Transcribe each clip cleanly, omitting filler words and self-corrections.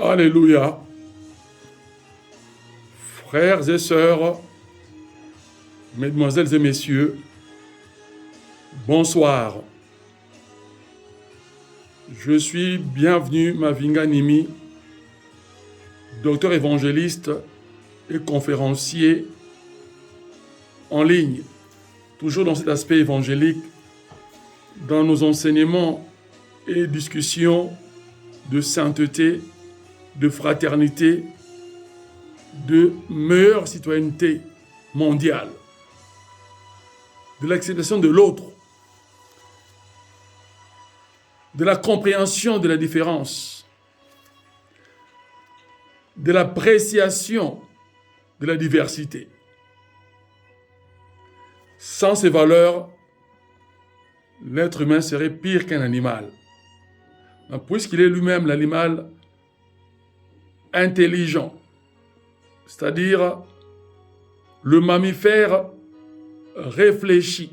Alléluia. Frères et sœurs, mesdemoiselles et messieurs, bonsoir. Je suis bienvenu Mavinga Nimi, docteur évangéliste et conférencier en ligne, toujours dans cet aspect évangélique, dans nos enseignements et discussions de sainteté, de fraternité, de meilleure citoyenneté mondiale, de l'acceptation de l'autre, de la compréhension de la différence, de l'appréciation de la diversité. Sans ces valeurs, l'être humain serait pire qu'un animal. Puisqu'il est lui-même l'animal intelligent, c'est-à-dire le mammifère réfléchi,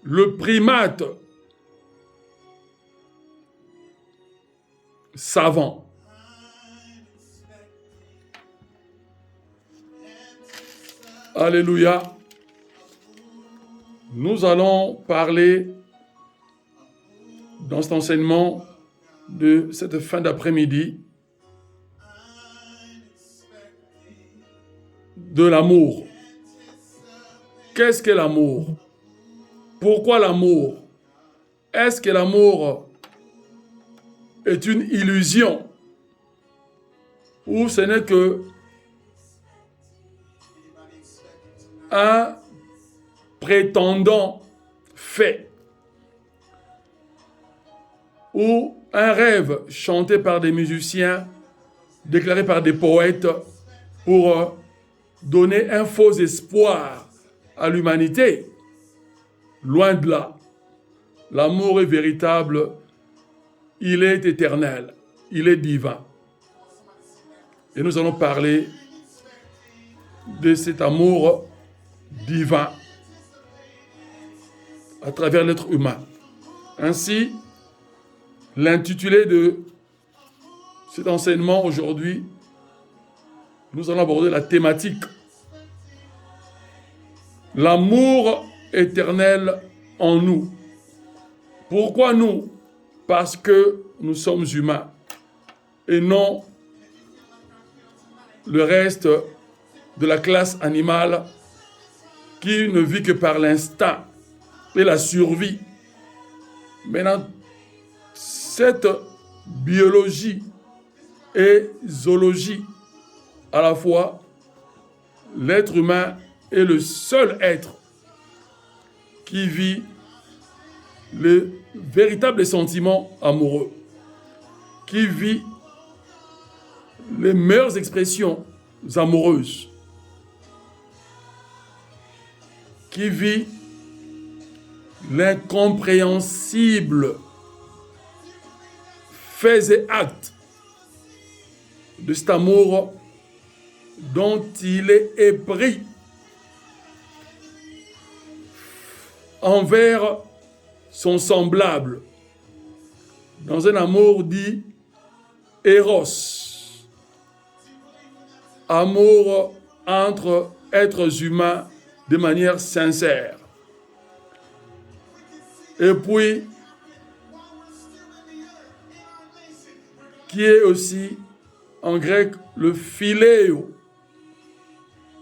le primate savant. Alléluia. Nous allons parler dans cet enseignement de cette fin d'après-midi de l'amour. Qu'est-ce que l'amour? Pourquoi l'amour? Est-ce que l'amour est une illusion ou ce n'est que un prétendant fait ou un rêve chanté par des musiciens, déclaré par des poètes pour donner un faux espoir à l'humanité? Loin de là. L'amour est véritable, il est éternel, il est divin. Et nous allons parler de cet amour divin à travers l'être humain. Ainsi, l'intitulé de cet enseignement aujourd'hui, nous allons aborder la thématique l'amour éternel en nous. Pourquoi nous? Parce que nous sommes humains et non le reste de la classe animale qui ne vit que par l'instinct et la survie. Maintenant, cette biologie et zoologie, à la fois, l'être humain est le seul être qui vit le véritable sentiment amoureux, qui vit les meilleures expressions amoureuses, qui vit l'incompréhensible faits et actes de cet amour dont il est épris envers son semblable, dans un amour dit Eros, amour entre êtres humains de manière sincère. Et puis, qui est aussi en grec le philéo,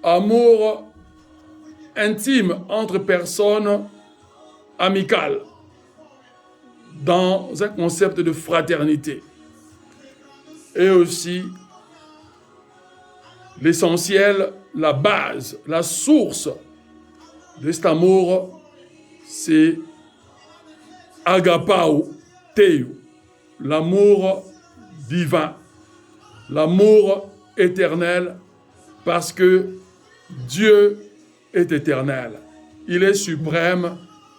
amour intime entre personnes amicales, dans un concept de fraternité. Et aussi, l'essentiel, la base, la source de cet amour, c'est agapao teo, l'amour divin, l'amour éternel, parce que Dieu est éternel. Il est suprême,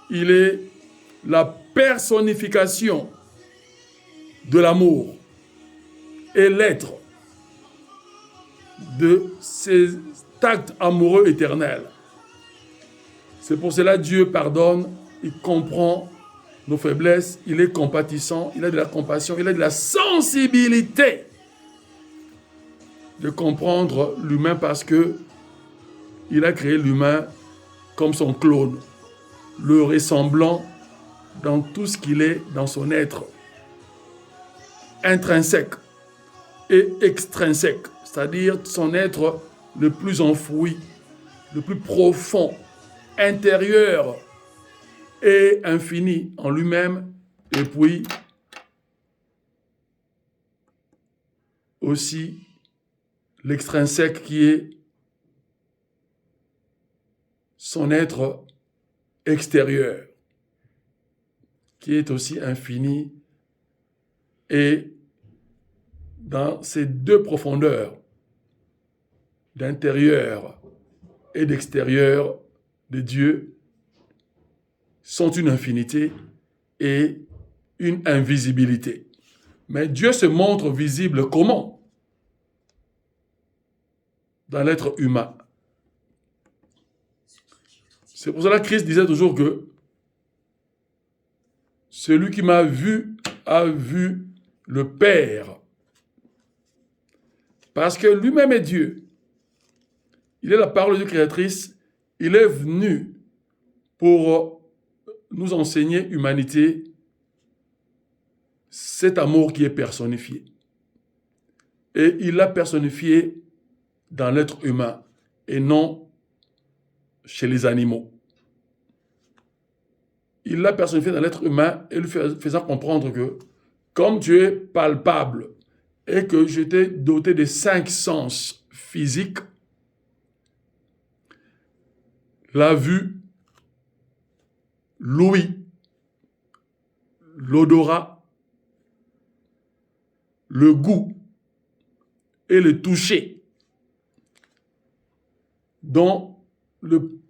il est la personnification de l'amour et l'être de cet acte amoureux éternel. C'est pour cela que Dieu pardonne, il comprend nos faiblesses, il est compatissant, il a de la compassion, il a de la sensibilité de comprendre l'humain parce que il a créé l'humain comme son clone, le ressemblant dans tout ce qu'il est, dans son être intrinsèque et extrinsèque, c'est-à-dire son être le plus enfoui, le plus profond, intérieur et infini en lui-même, et puis aussi l'extrinsèque qui est son être extérieur, qui est aussi infini et dans ces deux profondeurs d'intérieur et d'extérieur de Dieu sont une infinité et une invisibilité. Mais Dieu se montre visible comment? Dans l'être humain. C'est pour cela que Christ disait toujours que celui qui m'a vu a vu le Père. Parce que lui-même est Dieu. Il est la parole de Dieu créatrice. Il est venu pour nous enseigner, humanité, cet amour qui est personnifié. Et il l'a personnifié dans l'être humain et non chez les animaux. Il l'a personnifié dans l'être humain et lui faisant comprendre que comme tu es palpable et que je t'ai doté de 5 sens physiques, la vue, l'ouïe, l'odorat, le goût et le toucher, dont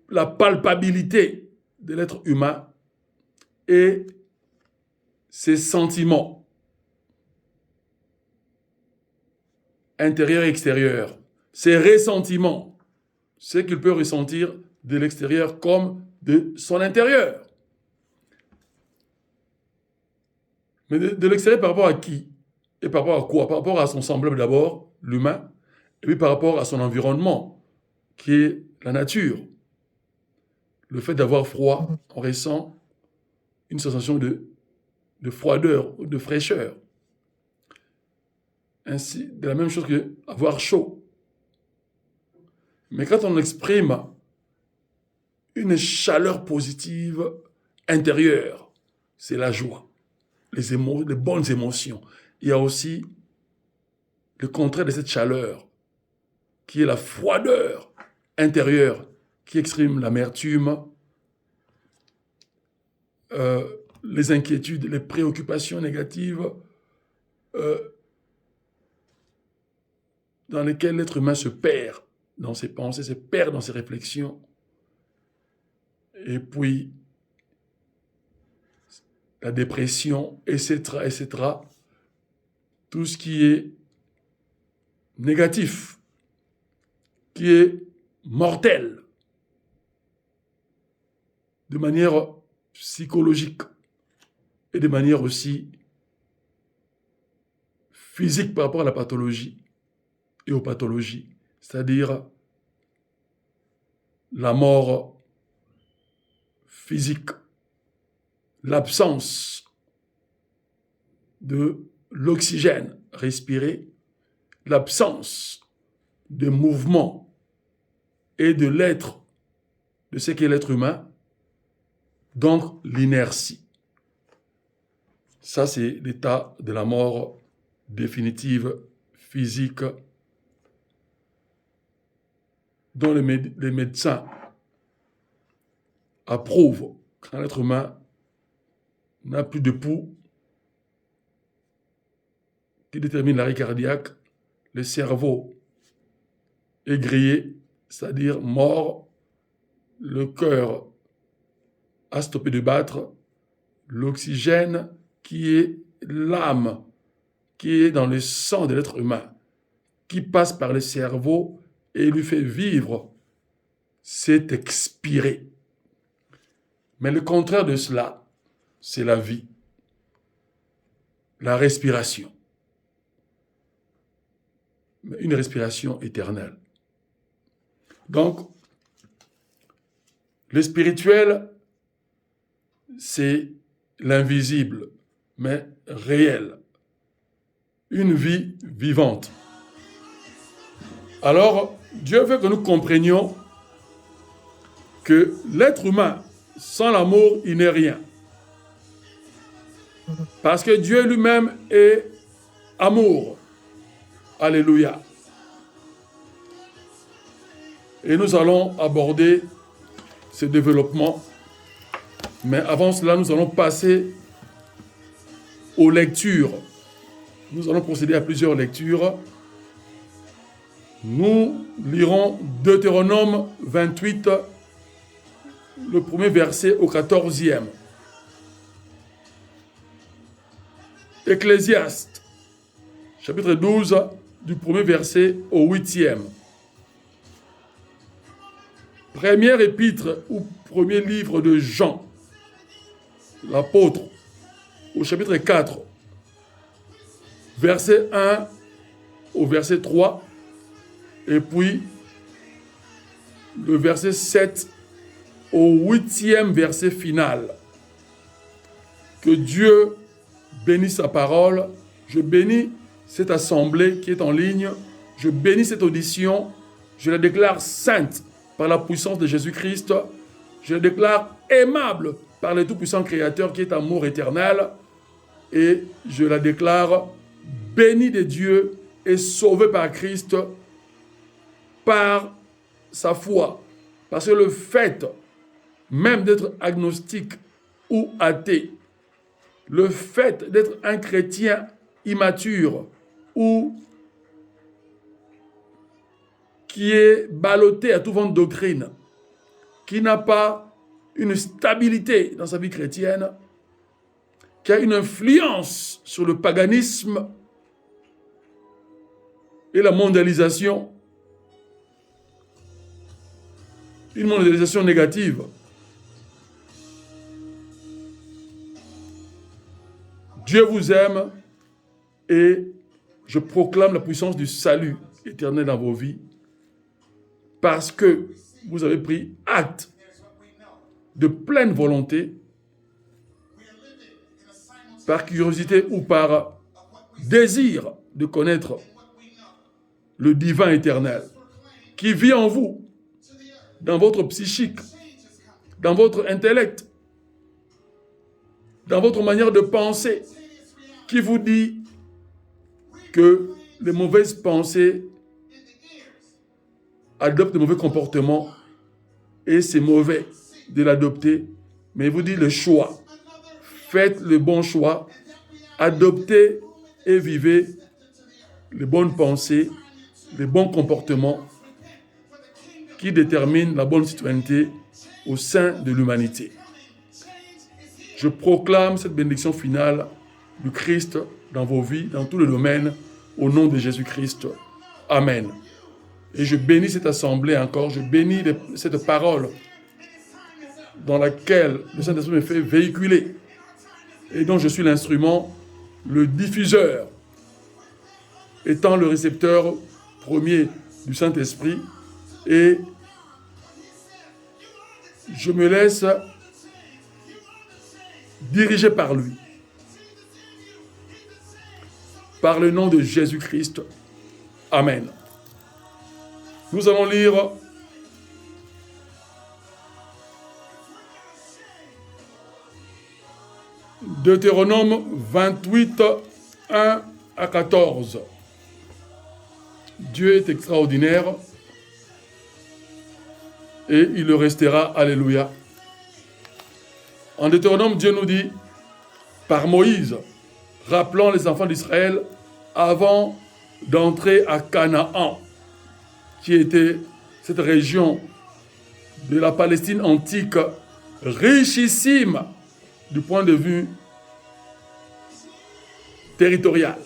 la palpabilité de l'être humain et ses sentiments intérieurs et extérieurs, ses ressentiments, ce qu'il peut ressentir de l'extérieur comme de son intérieur. Mais de l'extérieur par rapport à qui? Et par rapport à quoi? Par rapport à son semblable d'abord, l'humain, et puis par rapport à son environnement, qui est la nature. Le fait d'avoir froid, on ressent une sensation de froideur ou de fraîcheur. Ainsi, de la même chose que avoir chaud. Mais quand on exprime une chaleur positive intérieure, c'est la joie, les bonnes émotions. Il y a aussi le contraire de cette chaleur, qui est la froideur intérieure, qui exprime l'amertume, les inquiétudes, les préoccupations négatives dans lesquelles l'être humain se perd dans ses pensées, se perd dans ses réflexions. Et puis, la dépression, etc., etc. Tout ce qui est négatif, qui est mortel, de manière psychologique et de manière aussi physique par rapport à la pathologie et aux pathologies, c'est-à-dire la mort physique, l'absence de l'oxygène respiré, l'absence de mouvement et de l'être, de ce qu'est l'être humain, donc l'inertie. Ça, c'est l'état de la mort définitive, physique, dont les médecins approuvent quand l'être humain n'a plus de pouls qui détermine l'arrêt cardiaque, le cerveau est grillé, c'est-à-dire mort, le cœur a stoppé de battre, l'oxygène qui est l'âme, qui est dans le sang de l'être humain, qui passe par le cerveau et lui fait vivre, c'est expiré. Mais le contraire de cela, c'est la vie, la respiration. Mais une respiration éternelle. Donc, le spirituel, c'est l'invisible, mais réel. Une vie vivante. Alors, Dieu veut que nous comprenions que l'être humain, sans l'amour, il n'est rien. Parce que Dieu lui-même est amour. Alléluia. Et nous allons aborder ce développement. Mais avant cela, nous allons passer aux lectures. Nous allons procéder à plusieurs lectures. Nous lirons Deutéronome 28, le premier verset au 14e. Ecclésiaste, chapitre 12, du premier verset au 8e. Première épître ou premier livre de Jean, l'apôtre, au chapitre 4, verset 1 au verset 3, et puis le verset 7 au 8e verset final. Que Dieu bénisse sa parole. Je bénis cette assemblée qui est en ligne. Je bénis cette audition. Je la déclare sainte par la puissance de Jésus-Christ. Je la déclare aimable par le Tout-Puissant Créateur qui est amour éternel. Et je la déclare bénie de Dieu et sauvée par Christ par sa foi. Parce que le fait même d'être agnostique ou athée, le fait d'être un chrétien immature ou qui est ballotté à tout vent de doctrine, qui n'a pas une stabilité dans sa vie chrétienne, qui a une influence sur le paganisme et la mondialisation, une mondialisation négative. Dieu vous aime et je proclame la puissance du salut éternel dans vos vies parce que vous avez pris acte de pleine volonté, par curiosité ou par désir de connaître le divin éternel qui vit en vous, dans votre psychique, dans votre intellect, dans votre manière de penser, qui vous dit que les mauvaises pensées adoptent de mauvais comportements et c'est mauvais de l'adopter, mais il vous dit le choix. Faites le bon choix, adoptez et vivez les bonnes pensées, les bons comportements qui déterminent la bonne citoyenneté au sein de l'humanité. Je proclame cette bénédiction finale du Christ dans vos vies, dans tous les domaines, au nom de Jésus-Christ. Amen. Et je bénis cette assemblée encore, je bénis cette parole dans laquelle le Saint-Esprit me fait véhiculer et dont je suis l'instrument, le diffuseur, étant le récepteur premier du Saint-Esprit, et je me laisse diriger par lui. Par le nom de Jésus-Christ. Amen. Nous allons lire Deutéronome 28, 1 à 14. Dieu est extraordinaire et il le restera. Alléluia. En Deutéronome, Dieu nous dit, par Moïse, rappelant les enfants d'Israël avant d'entrer à Canaan, qui était cette région de la Palestine antique, richissime du point de vue territorial,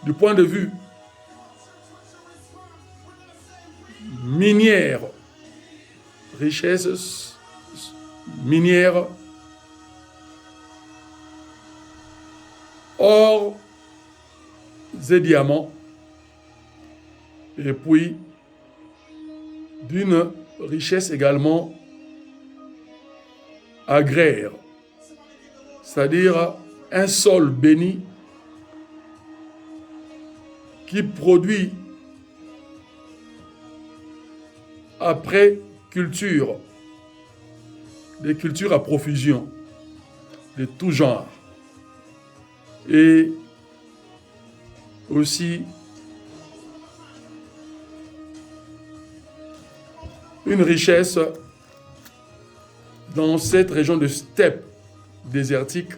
du point de vue minière, richesse minière, or et diamants, et puis d'une richesse également agraire, c'est-à-dire un sol béni qui produit après culture, des cultures à profusion, de tout genre, et aussi une richesse dans cette région de steppe désertique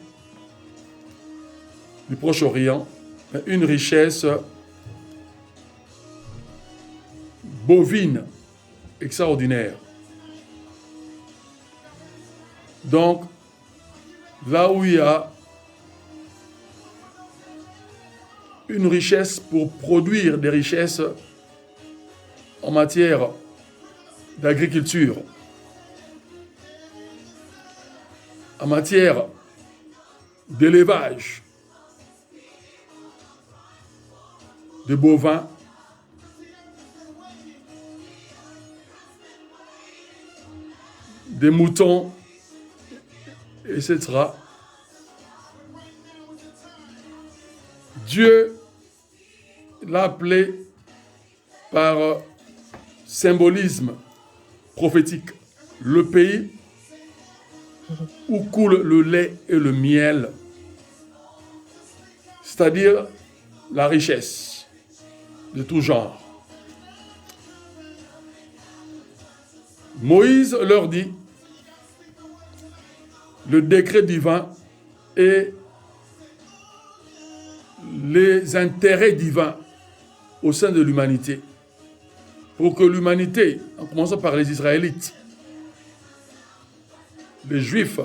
du Proche-Orient, une richesse bovine extraordinaire. Donc, là où il y a une richesse pour produire des richesses en matière d'agriculture, en matière d'élevage de bovins, des moutons, etc. Dieu l'a appelé par symbolisme prophétique le pays où coule le lait et le miel, c'est-à-dire la richesse de tout genre. Moïse leur dit le décret divin et les intérêts divins au sein de l'humanité, pour que l'humanité, en commençant par les Israélites, les Juifs,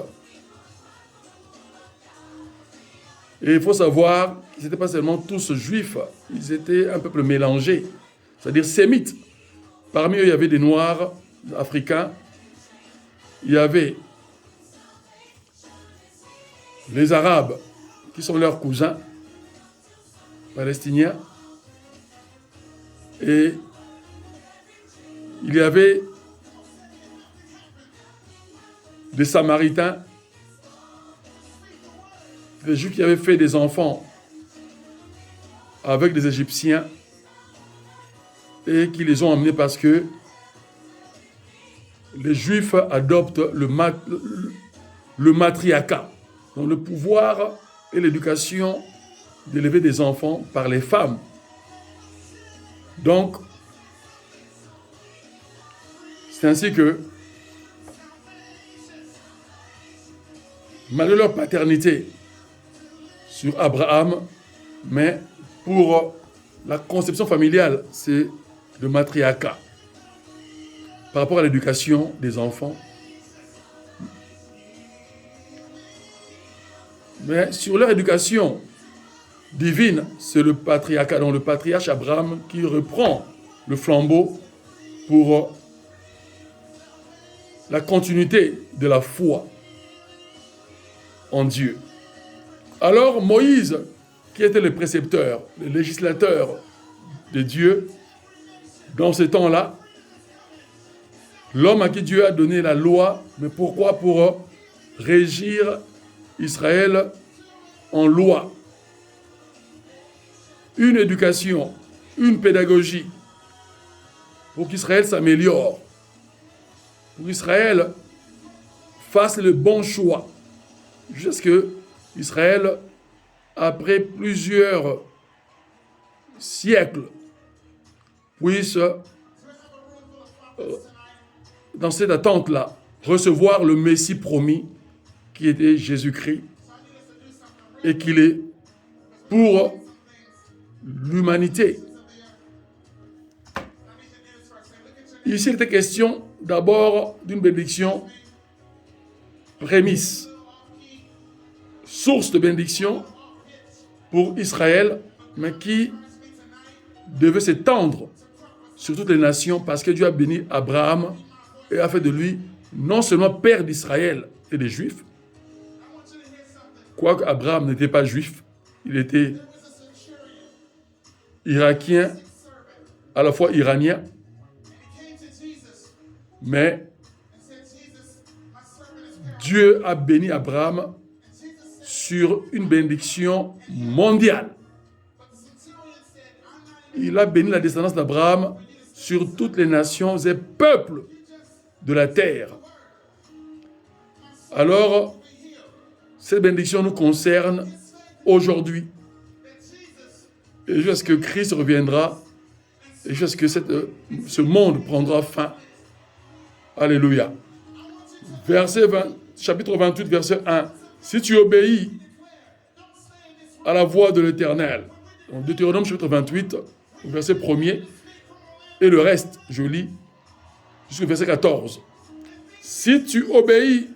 et il faut savoir qu'ils n'étaient pas seulement tous Juifs, ils étaient un peuple mélangé, c'est-à-dire sémites. Parmi eux, il y avait des Noirs africains, il y avait les Arabes, qui sont leurs cousins palestiniens, et il y avait des Samaritains, des Juifs qui avaient fait des enfants avec des Égyptiens et qui les ont emmenés parce que les Juifs adoptent le matriarcat, donc le pouvoir et l'éducation d'élever des enfants par les femmes. Donc, c'est ainsi que, malgré leur paternité sur Abraham, mais pour la conception familiale, c'est le matriarcat. Par rapport à l'éducation des enfants. Mais sur leur éducation divine, c'est le patriarcat, donc le patriarche Abraham qui reprend le flambeau pour la continuité de la foi en Dieu. Alors Moïse, qui était le précepteur, le législateur de Dieu, dans ce temps-là, l'homme à qui Dieu a donné la loi, mais pourquoi? Pour régir Israël en loi. Une éducation, une pédagogie, pour qu'Israël s'améliore, pour qu'Israël fasse le bon choix, jusqu'à ce que Israël, après plusieurs siècles, puisse, dans cette attente-là, recevoir le Messie promis, qui était Jésus-Christ, et qu'il est pour l'humanité. Ici, il était question d'abord d'une bénédiction prémisse, source de bénédiction pour Israël, mais qui devait s'étendre sur toutes les nations parce que Dieu a béni Abraham et a fait de lui non seulement père d'Israël et des Juifs, quoique Abraham n'était pas juif, Il était irakien, à la fois iranien, mais Dieu a béni Abraham sur une bénédiction mondiale. Il a béni la descendance d'Abraham sur toutes les nations et peuples de la terre. Alors, cette bénédiction nous concerne aujourd'hui. Et jusqu'à ce que Christ reviendra, et jusqu'à ce que ce monde prendra fin. Alléluia. Chapitre 28, verset 1. Si tu obéis à la voix de l'Éternel. Deutéronome chapitre 28, verset 1er. Et le reste, je lis jusqu'au verset 14. Si tu obéis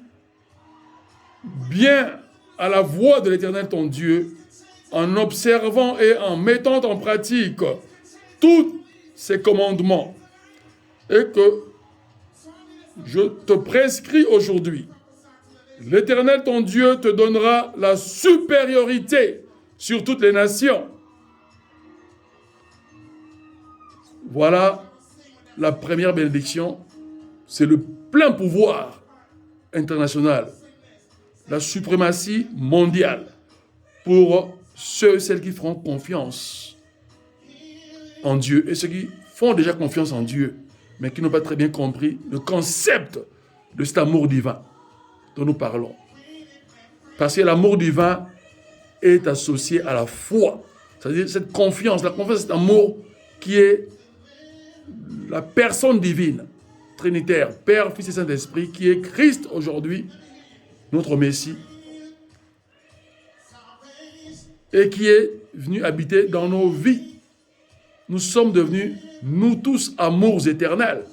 bien à la voix de l'Éternel ton Dieu, en observant et en mettant en pratique tous ses commandements, et que je te prescris aujourd'hui, l'Éternel ton Dieu te donnera la supériorité sur toutes les nations. Voilà la première bénédiction, c'est le plein pouvoir international, la suprématie mondiale pour ceux et celles qui feront confiance en Dieu et ceux qui font déjà confiance en Dieu, mais qui n'ont pas très bien compris le concept de cet amour divin dont nous parlons. Parce que l'amour divin est associé à la foi, c'est-à-dire cette confiance, la confiance, cet amour qui est la personne divine, trinitaire, Père, Fils et Saint-Esprit, qui est Christ aujourd'hui, notre Messie, et qui est venu habiter dans nos vies. Nous sommes devenus, nous tous, amours éternels.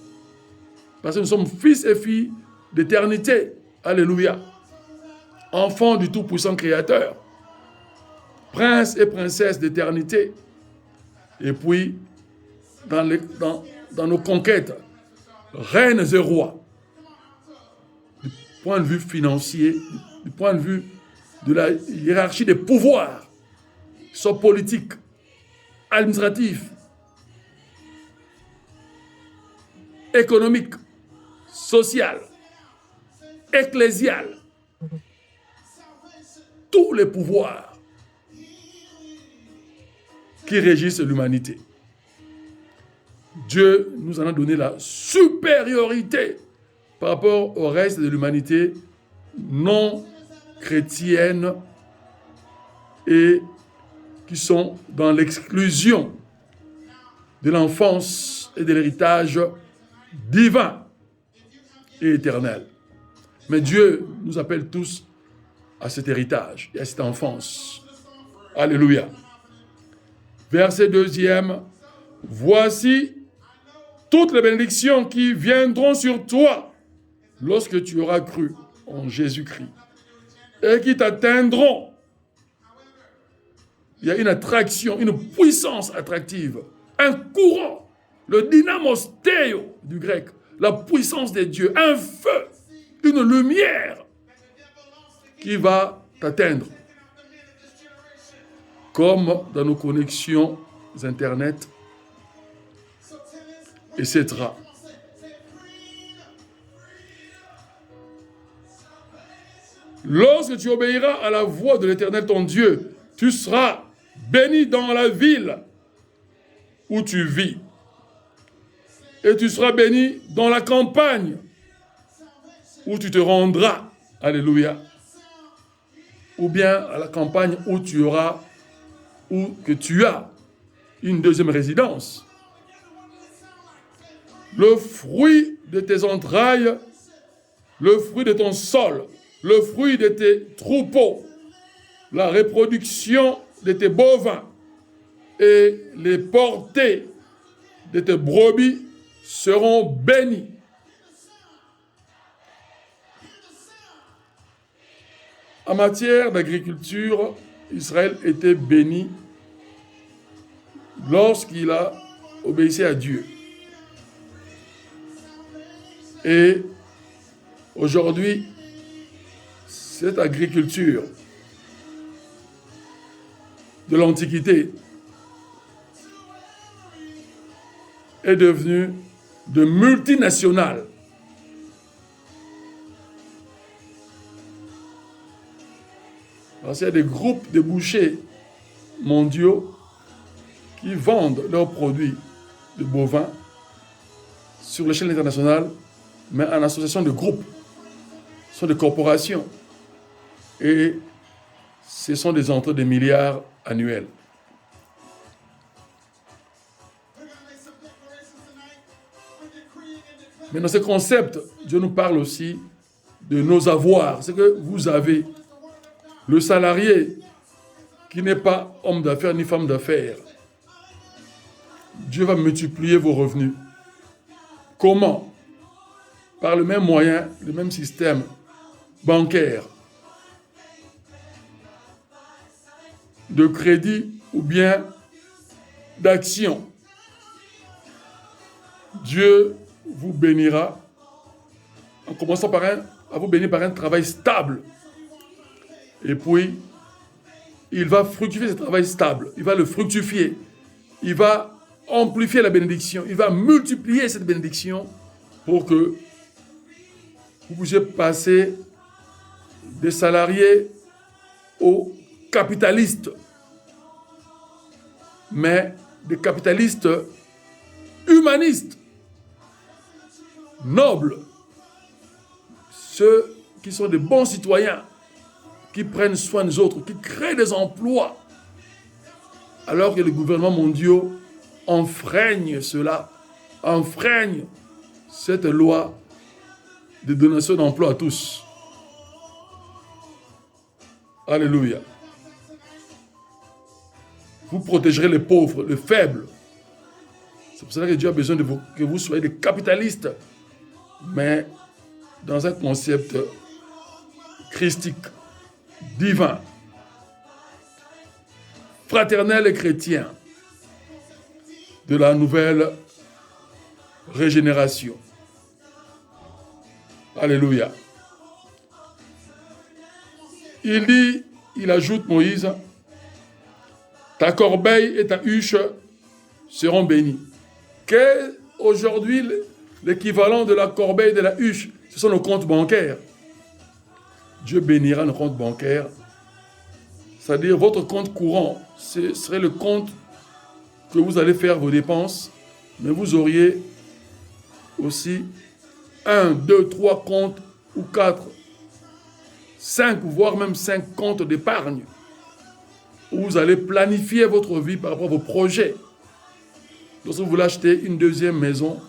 Parce que nous sommes fils et filles d'éternité. Alléluia. Enfants du Tout-Puissant Créateur. Princes et princesses d'éternité. Et puis, dans nos conquêtes, reines et rois. Du point de vue financier, du point de vue de la hiérarchie des pouvoirs, soit politiques, administratifs, économique, social, ecclésial, tous les pouvoirs qui régissent l'humanité. Dieu nous en a donné la supériorité par rapport au reste de l'humanité non chrétienne et qui sont dans l'exclusion de l'enfance et de l'héritage divin et éternel. Mais Dieu nous appelle tous à cet héritage et à cette enfance. Alléluia. Verset 2e. Voici toutes les bénédictions qui viendront sur toi lorsque tu auras cru en Jésus-Christ et qui t'atteindront. Il y a une attraction, une puissance attractive, un courant, le dynamos théo du grec, la puissance des dieux, un feu, une lumière qui va t'atteindre. Comme dans nos connexions Internet, etc. Lorsque tu obéiras à la voix de l'Éternel ton Dieu, tu seras béni dans la ville où tu vis. Et tu seras béni dans la campagne où tu te rendras. Alléluia. Ou bien à la campagne où tu auras, ou que tu as une deuxième résidence. Le fruit de tes entrailles, le fruit de ton sol, le fruit de tes troupeaux, la reproduction de tes bovins et les portées de tes brebis seront bénis. En matière d'agriculture, Israël était béni lorsqu'il a obéi à Dieu. Et aujourd'hui, cette agriculture de l'Antiquité est devenue de multinationales. Parce qu'il y a des groupes de bouchers mondiaux qui vendent leurs produits de bovins sur l'échelle internationale, mais en association de groupes. Ce sont des corporations. Et ce sont des entrées de milliards annuels. Mais dans ce concept, Dieu nous parle aussi de nos avoirs, ce que vous avez. Le salarié qui n'est pas homme d'affaires ni femme d'affaires, Dieu va multiplier vos revenus. Comment? Par le même moyen, le même système bancaire, de crédit ou bien d'action. Dieu vous bénira en commençant à vous bénir par un travail stable. Et puis, il va fructifier ce travail stable. Il va le fructifier. Il va amplifier la bénédiction. Il va multiplier cette bénédiction pour que vous puissiez passer des salariés aux capitalistes. Mais des capitalistes humanistes, nobles, ceux qui sont des bons citoyens, qui prennent soin des autres, qui créent des emplois, alors que les gouvernements mondiaux enfreignent cela, enfreignent cette loi de donation d'emploi à tous. Alléluia. Vous protégerez les pauvres, les faibles. C'est pour cela que Dieu a besoin de vous, que vous soyez des capitalistes, mais dans un concept christique, divin, fraternel et chrétien de la nouvelle régénération. Alléluia. Il ajoute Moïse, ta corbeille et ta huche seront bénies. Qu'est aujourd'hui l'équivalent de la corbeille et de la huche? Ce sont nos comptes bancaires. Dieu bénira nos comptes bancaires. C'est-à-dire votre compte courant, ce serait le compte que vous allez faire vos dépenses, mais vous auriez aussi 1, 2, 3 comptes ou 4, 5, voire même 5 comptes d'épargne où vous allez planifier votre vie par rapport à vos projets. Lorsque vous voulez acheter une deuxième maison,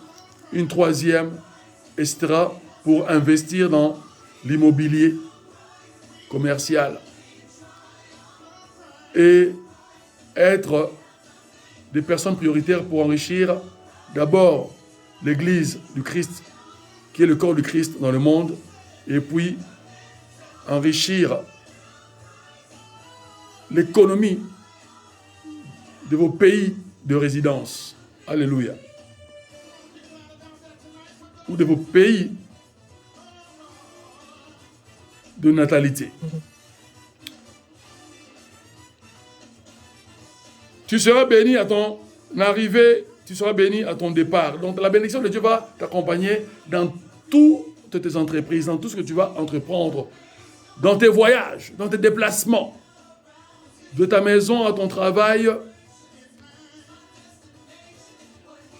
une troisième, etc., pour investir dans l'immobilier commercial et être des personnes prioritaires pour enrichir d'abord l'Église du Christ, qui est le corps du Christ dans le monde, et puis enrichir l'économie de vos pays de résidence. Alléluia. Ou de vos pays de natalité. Tu seras béni à ton arrivée, tu seras béni à ton départ. Donc la bénédiction de Dieu va t'accompagner dans toutes tes entreprises, dans tout ce que tu vas entreprendre, dans tes voyages, dans tes déplacements, de ta maison à ton travail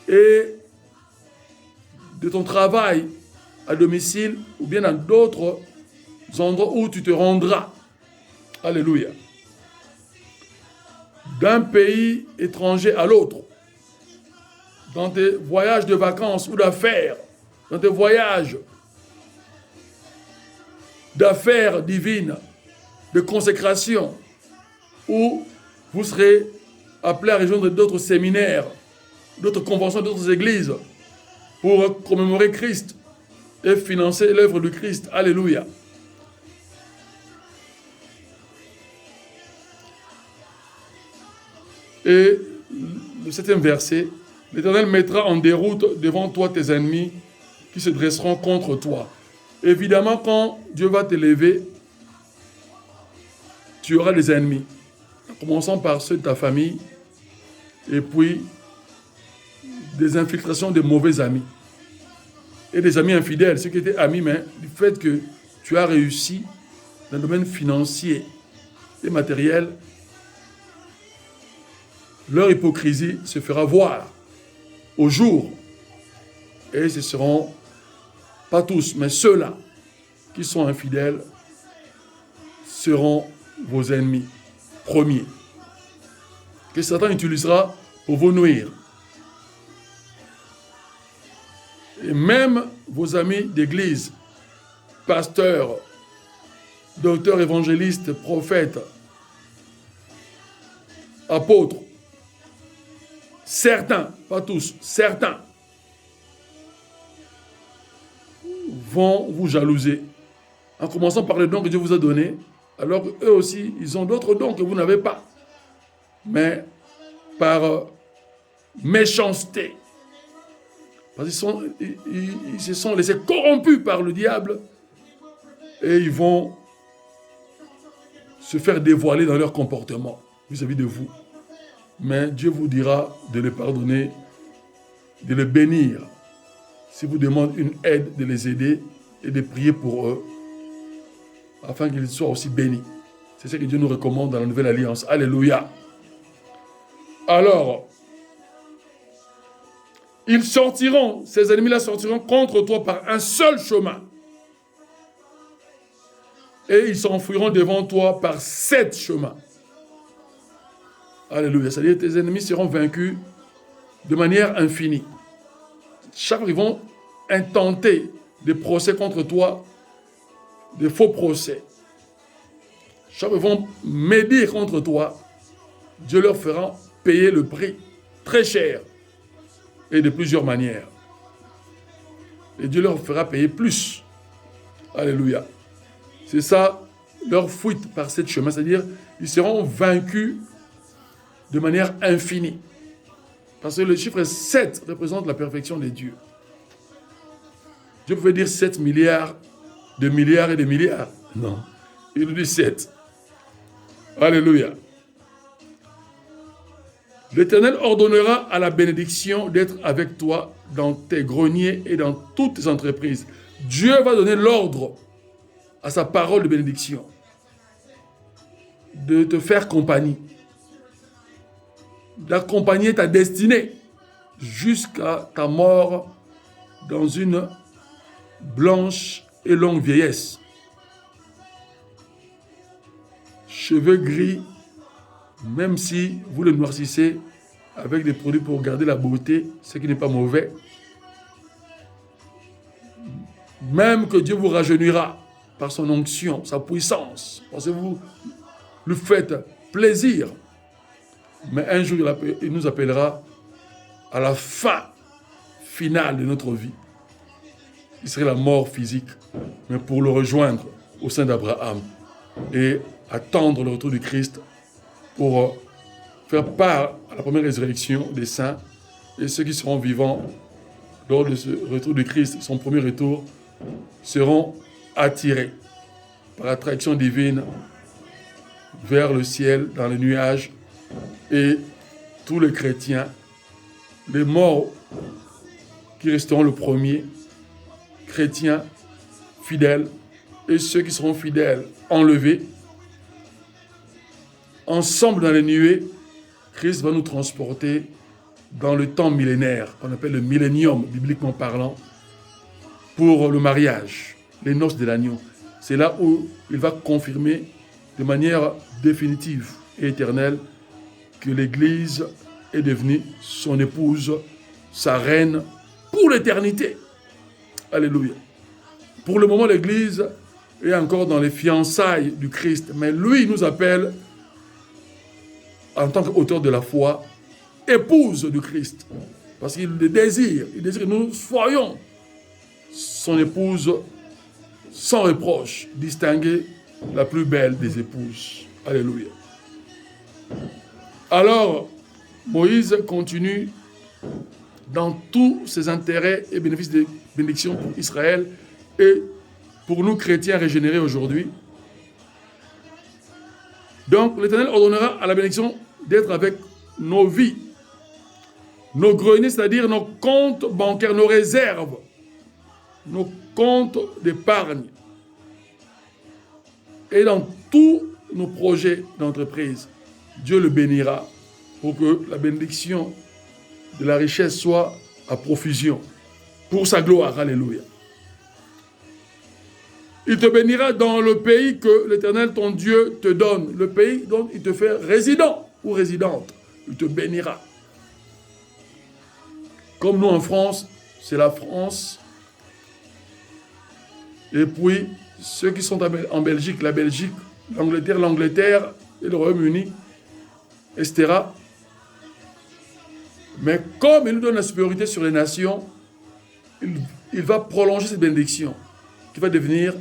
et de ton travail à domicile ou bien dans d'autres endroits où tu te rendras. Alléluia. D'un pays étranger à l'autre, dans tes voyages de vacances ou d'affaires, dans tes voyages d'affaires divines, de consécration, où vous serez appelés à rejoindre d'autres séminaires, d'autres conventions, d'autres églises, pour commémorer Christ et financer l'œuvre du Christ. Alléluia. Et le 7e verset, l'Éternel mettra en déroute devant toi tes ennemis qui se dresseront contre toi. Évidemment, quand Dieu va t'élever, tu auras des ennemis. en commençant par ceux de ta famille, et puis des infiltrations de mauvais amis. Et des amis infidèles, ceux qui étaient amis, mais du fait que tu as réussi dans le domaine financier et matériel, leur hypocrisie se fera voir au jour. Et ce seront, pas tous, mais ceux-là qui sont infidèles seront vos ennemis premiers, que Satan utilisera pour vous nuire. Et même vos amis d'église, pasteurs, docteurs, évangélistes, prophètes, apôtres, certains, pas tous, certains, vont vous jalouser, en commençant par les dons que Dieu vous a donnés, alors eux aussi, ils ont d'autres dons que vous n'avez pas. Mais par méchanceté, parce qu'ils se sont laissés corrompus par le diable et ils vont se faire dévoiler dans leur comportement vis-à-vis de vous. Mais Dieu vous dira de les pardonner, de les bénir. Si vous demandez une aide, de les aider et de prier pour eux, afin qu'ils soient aussi bénis. C'est ce que Dieu nous recommande dans la Nouvelle Alliance. Alléluia. Alors, ils sortiront, ces ennemis-là sortiront contre toi par un seul chemin. Et ils s'enfuiront devant toi par 7 chemins. Alléluia. C'est-à-dire que tes ennemis seront vaincus de manière infinie. Chaque fois qu'ils vont intenter des procès contre toi, des faux procès. Chaque fois qu'ils vont médire contre toi, Dieu leur fera payer le prix très cher et de plusieurs manières. Et Dieu leur fera payer plus. Alléluia. C'est ça, leur fuite par cette chemin, c'est-à-dire ils seront vaincus de manière infinie. Parce que le chiffre 7 représente la perfection de Dieu. Dieu pouvait dire 7 milliards, de milliards et de milliards. Non, il dit 7. Alléluia. L'Éternel ordonnera à la bénédiction d'être avec toi dans tes greniers et dans toutes tes entreprises. Dieu va donner l'ordre à sa parole de bénédiction de te faire compagnie, d'accompagner ta destinée jusqu'à ta mort dans une blanche et longue vieillesse. Cheveux gris, même si vous le noircissez avec des produits pour garder la beauté, ce qui n'est pas mauvais. Même que Dieu vous rajeunira par son onction, sa puissance, parce que vous lui faites plaisir. Mais un jour, il nous appellera à la fin finale de notre vie. Il serait la mort physique, mais pour le rejoindre au sein d'Abraham et attendre le retour du Christ pour faire part à la première résurrection des saints, et ceux qui seront vivants lors de ce retour du Christ, son premier retour, seront attirés par l'attraction divine vers le ciel, dans les nuages, et tous les chrétiens, les morts qui resteront le premier, chrétiens fidèles, et ceux qui seront fidèles enlevés, ensemble dans les nuées, Christ va nous transporter dans le temps millénaire, qu'on appelle le millénium, bibliquement parlant, pour le mariage, les noces de l'agneau. C'est là où il va confirmer de manière définitive et éternelle que l'Église est devenue son épouse, sa reine, pour l'éternité. Alléluia. Pour le moment, l'Église est encore dans les fiançailles du Christ, mais lui nous appelle en tant qu'auteur de la foi, épouse du Christ. Parce qu'il le désire. Il désire que nous soyons son épouse sans reproche, distinguée, la plus belle des épouses. Alléluia. Alors, Moïse continue dans tous ses intérêts et bénéfices de bénédiction pour Israël et pour nous chrétiens régénérés aujourd'hui. Donc l'Éternel ordonnera à la bénédiction d'être avec nos vies, nos greniers, c'est-à-dire nos comptes bancaires, nos réserves, nos comptes d'épargne. Et dans tous nos projets d'entreprise, Dieu le bénira pour que la bénédiction de la richesse soit à profusion, pour sa gloire. Alléluia. Il te bénira dans le pays que l'Éternel, ton Dieu, te donne. Le pays dont il te fait résident ou résidente. Il te bénira. Comme nous en France, c'est la France. Et puis, ceux qui sont en Belgique, la Belgique, l'Angleterre et le Royaume-Uni, etc. Mais comme il nous donne la supériorité sur les nations, il va prolonger cette bénédiction qui va devenir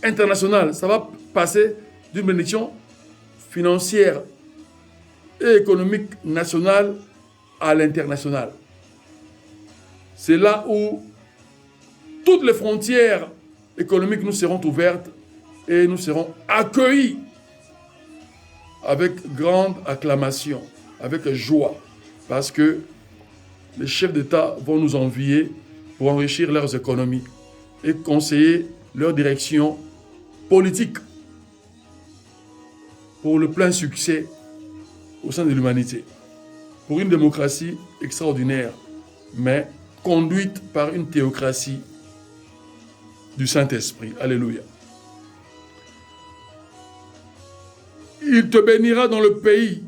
internationale. Ça va passer d'une bénédiction financière et économique nationale à l'international. C'est là où toutes les frontières économiques nous seront ouvertes et nous serons accueillis avec grande acclamation, avec joie, parce que les chefs d'État vont nous envier pour enrichir leurs économies et conseiller leur direction politique pour le plein succès au sein de l'humanité, pour une démocratie extraordinaire, mais conduite par une théocratie du Saint-Esprit. Alléluia. Il te bénira dans le pays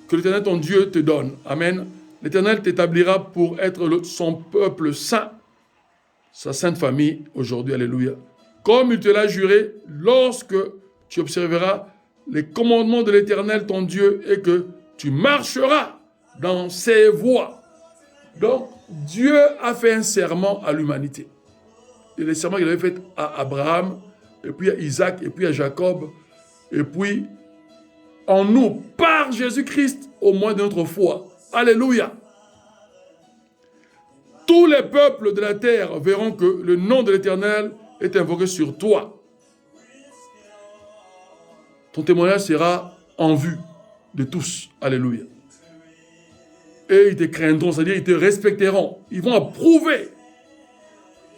que l'Éternel, ton Dieu, te donne. Amen. L'Éternel t'établira pour être son peuple saint, sa sainte famille aujourd'hui. Alléluia. Comme il te l'a juré, lorsque tu observeras les commandements de l'Éternel, ton Dieu, et que tu marcheras dans ses voies. Donc, Dieu a fait un serment à l'humanité. Et le serment qu'il avait fait à Abraham, et puis à Isaac, et puis à Jacob, et puis en nous, par Jésus-Christ, au moins de notre foi. Alléluia. Tous les peuples de la terre verront que le nom de l'Éternel est invoqué sur toi. Ton témoignage sera en vue de tous. Alléluia. Et ils te craindront, c'est-à-dire ils te respecteront. Ils vont approuver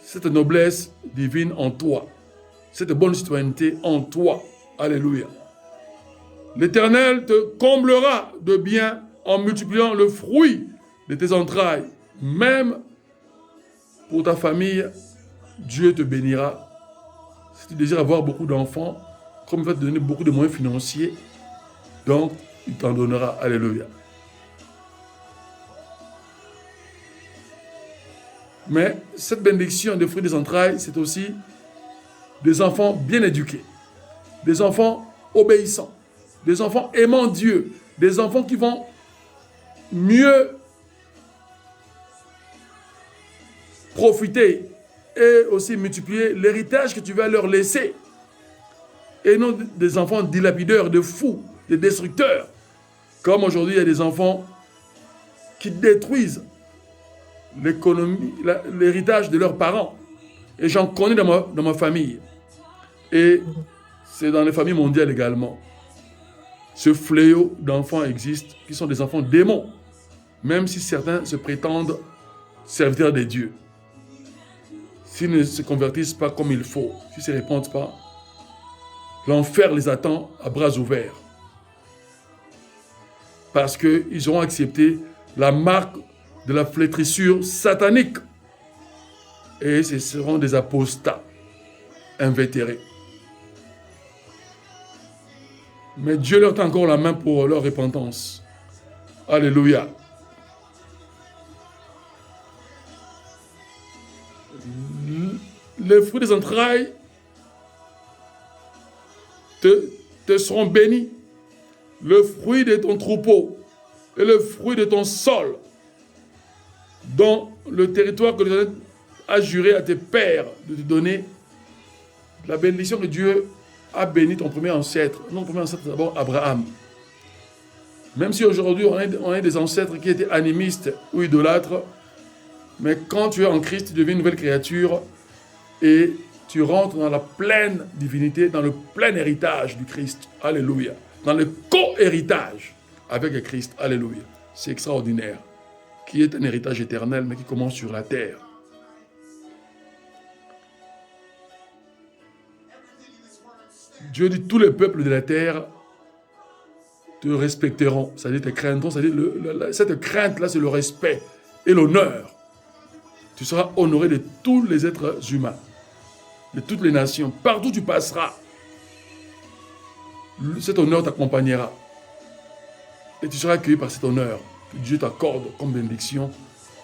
cette noblesse divine en toi, cette bonne citoyenneté en toi. Alléluia. L'Éternel te comblera de biens en multipliant le fruit de tes entrailles. Même pour ta famille, Dieu te bénira. Si tu désires avoir beaucoup d'enfants, comme il va te donner beaucoup de moyens financiers, donc il t'en donnera. Alléluia. Mais cette bénédiction des fruits des entrailles, c'est aussi des enfants bien éduqués, des enfants obéissants, des enfants aimant Dieu, des enfants qui vont mieux profiter et aussi multiplier l'héritage que tu vas leur laisser. Et non des enfants dilapideurs, de fous, de destructeurs. Comme aujourd'hui, il y a des enfants qui détruisent l'économie, l'héritage de leurs parents. Et j'en connais dans ma famille. Et c'est dans les familles mondiales également. Ce fléau d'enfants existe, qui sont des enfants démons, même si certains se prétendent serviteurs des dieux. S'ils ne se convertissent pas comme il faut, s'ils ne se répandent pas, l'enfer les attend à bras ouverts. Parce qu'ils auront accepté la marque de la flétrissure satanique. Et ce seront des apostats invétérés. Mais Dieu leur tend encore la main pour leur repentance. Alléluia. Les fruits des entrailles te seront bénis. Le fruit de ton troupeau et le fruit de ton sol, dont le territoire que l'Éternel a juré à tes pères de te donner, la bénédiction que Dieu a béni ton premier ancêtre. Notre premier ancêtre, c'est d'abord Abraham. Même si aujourd'hui on est des ancêtres qui étaient animistes ou idolâtres, mais quand tu es en Christ, tu deviens une nouvelle créature et tu rentres dans la pleine divinité, dans le plein héritage du Christ. Alléluia. Dans le co-héritage avec le Christ. Alléluia. C'est extraordinaire. Qui est un héritage éternel, mais qui commence sur la terre. Dieu dit, tous les peuples de la terre te respecteront, c'est-à-dire te craindront, c'est-à-dire cette crainte-là, c'est le respect et l'honneur. Tu seras honoré de tous les êtres humains, de toutes les nations. Partout où tu passeras, cet honneur t'accompagnera. Et tu seras accueilli par cet honneur que Dieu t'accorde comme bénédiction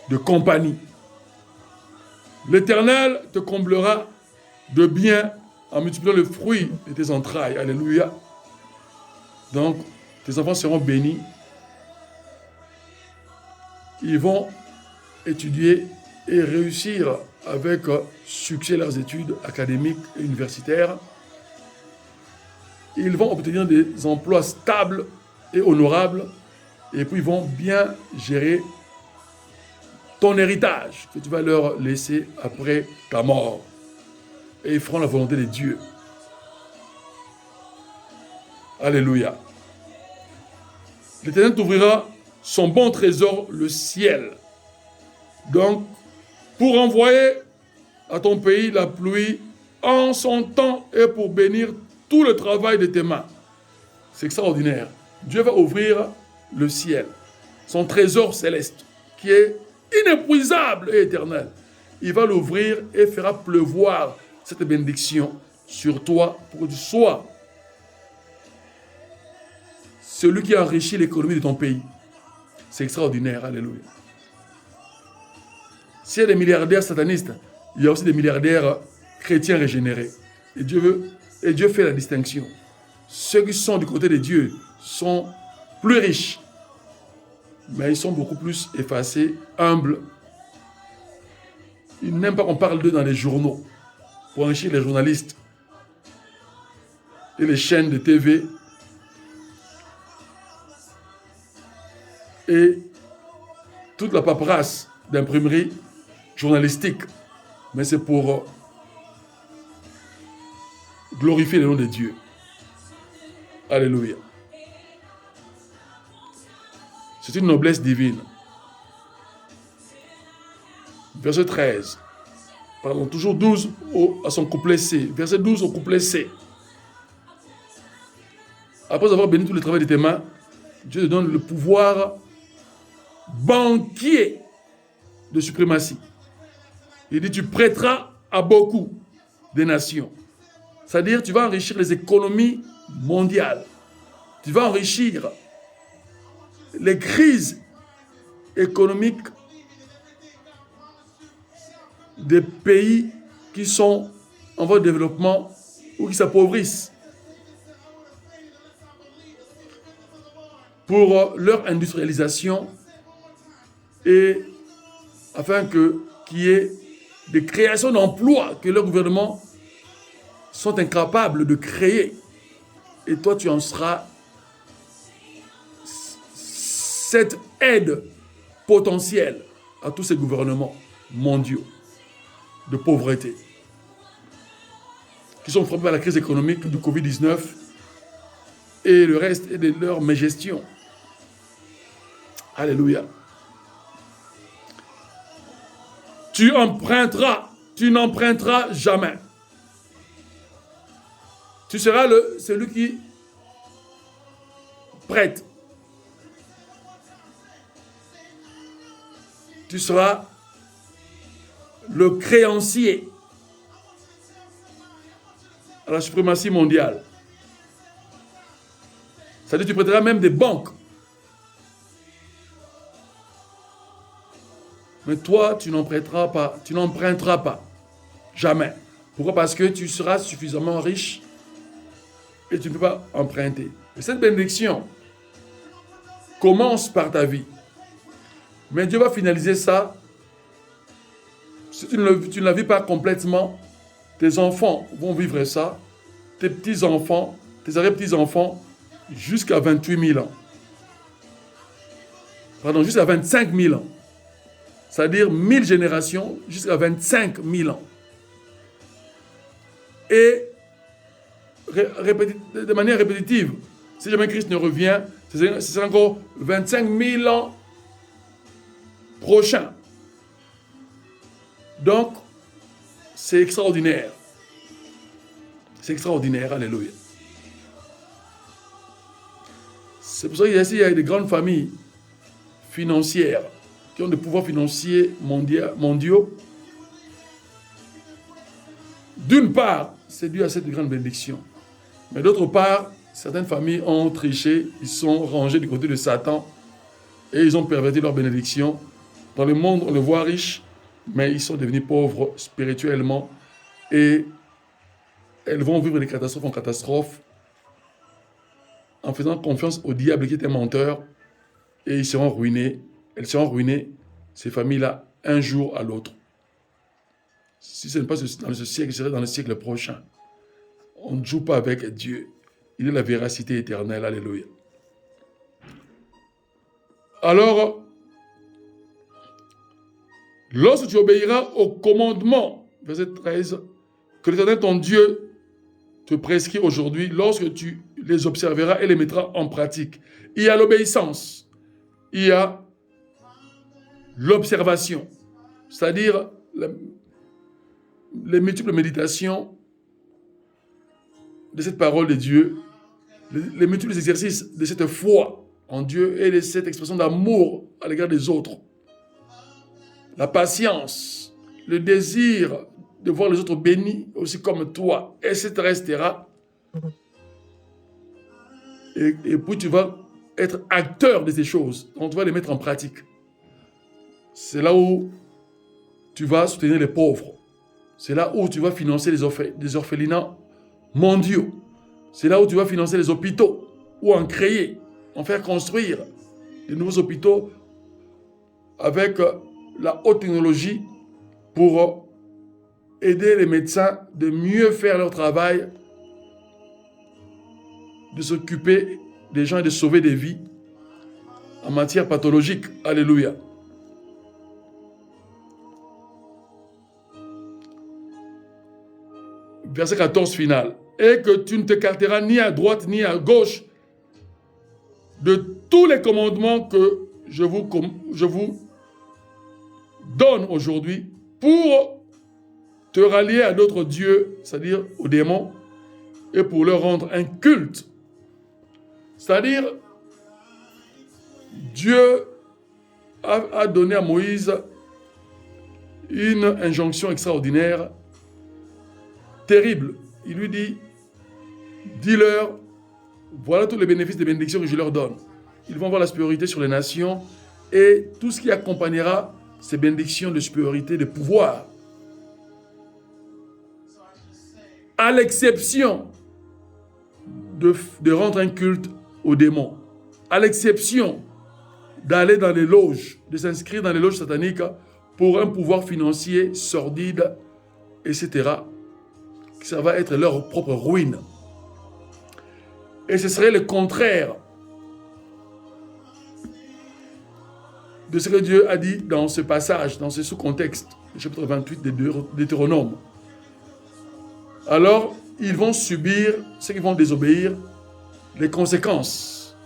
de compagnie. L'Éternel te comblera de bien en multipliant le fruit de tes entrailles. Alléluia. Donc, tes enfants seront bénis. Ils vont étudier et réussir avec succès leurs études académiques et universitaires. Ils vont obtenir des emplois stables et honorables. Et puis, ils vont bien gérer ton héritage que tu vas leur laisser après ta mort. Et ils feront la volonté de Dieu. Alléluia. L'Éternel t'ouvrira son bon trésor, le ciel. Donc, pour envoyer à ton pays la pluie en son temps et pour bénir tout le travail de tes mains. C'est extraordinaire. Dieu va ouvrir le ciel, son trésor céleste, qui est inépuisable et éternel. Il va l'ouvrir et fera pleuvoir cette bénédiction sur toi pour que tu sois celui qui enrichit l'économie de ton pays. C'est extraordinaire, alléluia. S'il y a des milliardaires satanistes, il y a aussi des milliardaires chrétiens régénérés. Et Dieu fait la distinction. Ceux qui sont du côté de Dieu sont plus riches, mais ils sont beaucoup plus effacés, humbles. Ils n'aiment pas qu'on parle d'eux dans les journaux pour enrichir les journalistes et les chaînes de TV. Et toute la paperasse d'imprimerie journalistique. Mais c'est pour glorifier le nom de Dieu. Alléluia. C'est une noblesse divine. Verset 13. Pardon, toujours 12 à son couplet C. Verset 12 au couplet C. Après avoir béni tout le travail de tes mains, Dieu te donne le pouvoir banquier de suprématie. Il dit, tu prêteras à beaucoup des nations. C'est-à-dire, tu vas enrichir les économies mondiales. Tu vas enrichir les crises économiques des pays qui sont en voie de développement ou qui s'appauvrissent pour leur industrialisation et afin qu'il y ait des créations d'emplois que leurs gouvernements sont incapables de créer. Et toi, tu en seras cette aide potentielle à tous ces gouvernements mondiaux de pauvreté qui sont frappés par la crise économique du Covid-19 et le reste est de leur mégestion. Alléluia. Tu n'emprunteras jamais. Tu seras celui qui prête. Tu seras le créancier à la suprématie mondiale. C'est-à-dire que tu prêteras même des banques. Mais toi, tu n'emprunteras pas. Jamais. Pourquoi? Parce que tu seras suffisamment riche et tu ne peux pas emprunter. Et cette bénédiction commence par ta vie. Mais Dieu va finaliser ça. Si tu ne la vis pas complètement, tes enfants vont vivre ça, tes petits-enfants, tes arrière-petits-enfants, jusqu'à 28 000 ans. Pardon, jusqu'à 25 000 ans. C'est-à-dire 1000 générations jusqu'à 25 000 ans. et de manière répétitive. Si jamais Christ ne revient, ce sera encore 25 000 ans prochains. Donc, c'est extraordinaire. C'est extraordinaire, alléluia. C'est pour ça qu'il y a des grandes familles financières qui ont des pouvoirs financiers mondiaux. D'une part, c'est dû à cette grande bénédiction. Mais d'autre part, certaines familles ont triché, ils sont rangés du côté de Satan et ils ont perverti leur bénédiction. Dans le monde, on les voit riches, mais ils sont devenus pauvres spirituellement et elles vont vivre des catastrophes en catastrophe en faisant confiance au diable qui est un menteur et ils seront ruinés. Elles seront ruinées, ces familles-là, un jour à l'autre. Si ce n'est pas dans ce siècle, ce serait dans le siècle prochain. On ne joue pas avec Dieu. Il est la véracité éternelle. Alléluia. Alors, lorsque tu obéiras au commandement, verset 13, que l'Éternel ton Dieu te prescrit aujourd'hui, lorsque tu les observeras et les mettras en pratique. Il y a l'obéissance, il y a l'observation, c'est-à-dire les multiples méditations de cette parole de Dieu, les multiples exercices de cette foi en Dieu et de cette expression d'amour à l'égard des autres. La patience, le désir de voir les autres bénis aussi comme toi, etc., etc. Et puis tu vas être acteur de ces choses, donc tu vas les mettre en pratique. C'est là où tu vas soutenir les pauvres. C'est là où tu vas financer des orphelinats mondiaux. C'est là où tu vas financer les hôpitaux, ou en créer, en faire construire de nouveaux hôpitaux avec la haute technologie pour aider les médecins de mieux faire leur travail, de s'occuper des gens et de sauver des vies en matière pathologique. Alléluia. Verset 14 final. Et que tu ne t'écarteras ni à droite ni à gauche de tous les commandements que je vous donne aujourd'hui pour te rallier à d'autres dieux, c'est-à-dire aux démons, et pour leur rendre un culte. C'est-à-dire, Dieu a donné à Moïse une injonction extraordinaire, terrible. Il lui dit, dis-leur, voilà tous les bénéfices des bénédictions que je leur donne. Ils vont avoir la supériorité sur les nations et tout ce qui accompagnera ces bénédictions de supériorité, de pouvoir. À l'exception de rendre un culte aux démons, à l'exception d'aller dans les loges, de s'inscrire dans les loges sataniques pour un pouvoir financier sordide, etc. Ça va être leur propre ruine. Et ce serait le contraire de ce que Dieu a dit dans ce passage, dans ce sous-contexte, le chapitre 28 de Deutéronome. Alors, ils vont subir, ceux qui vont désobéir, les conséquences.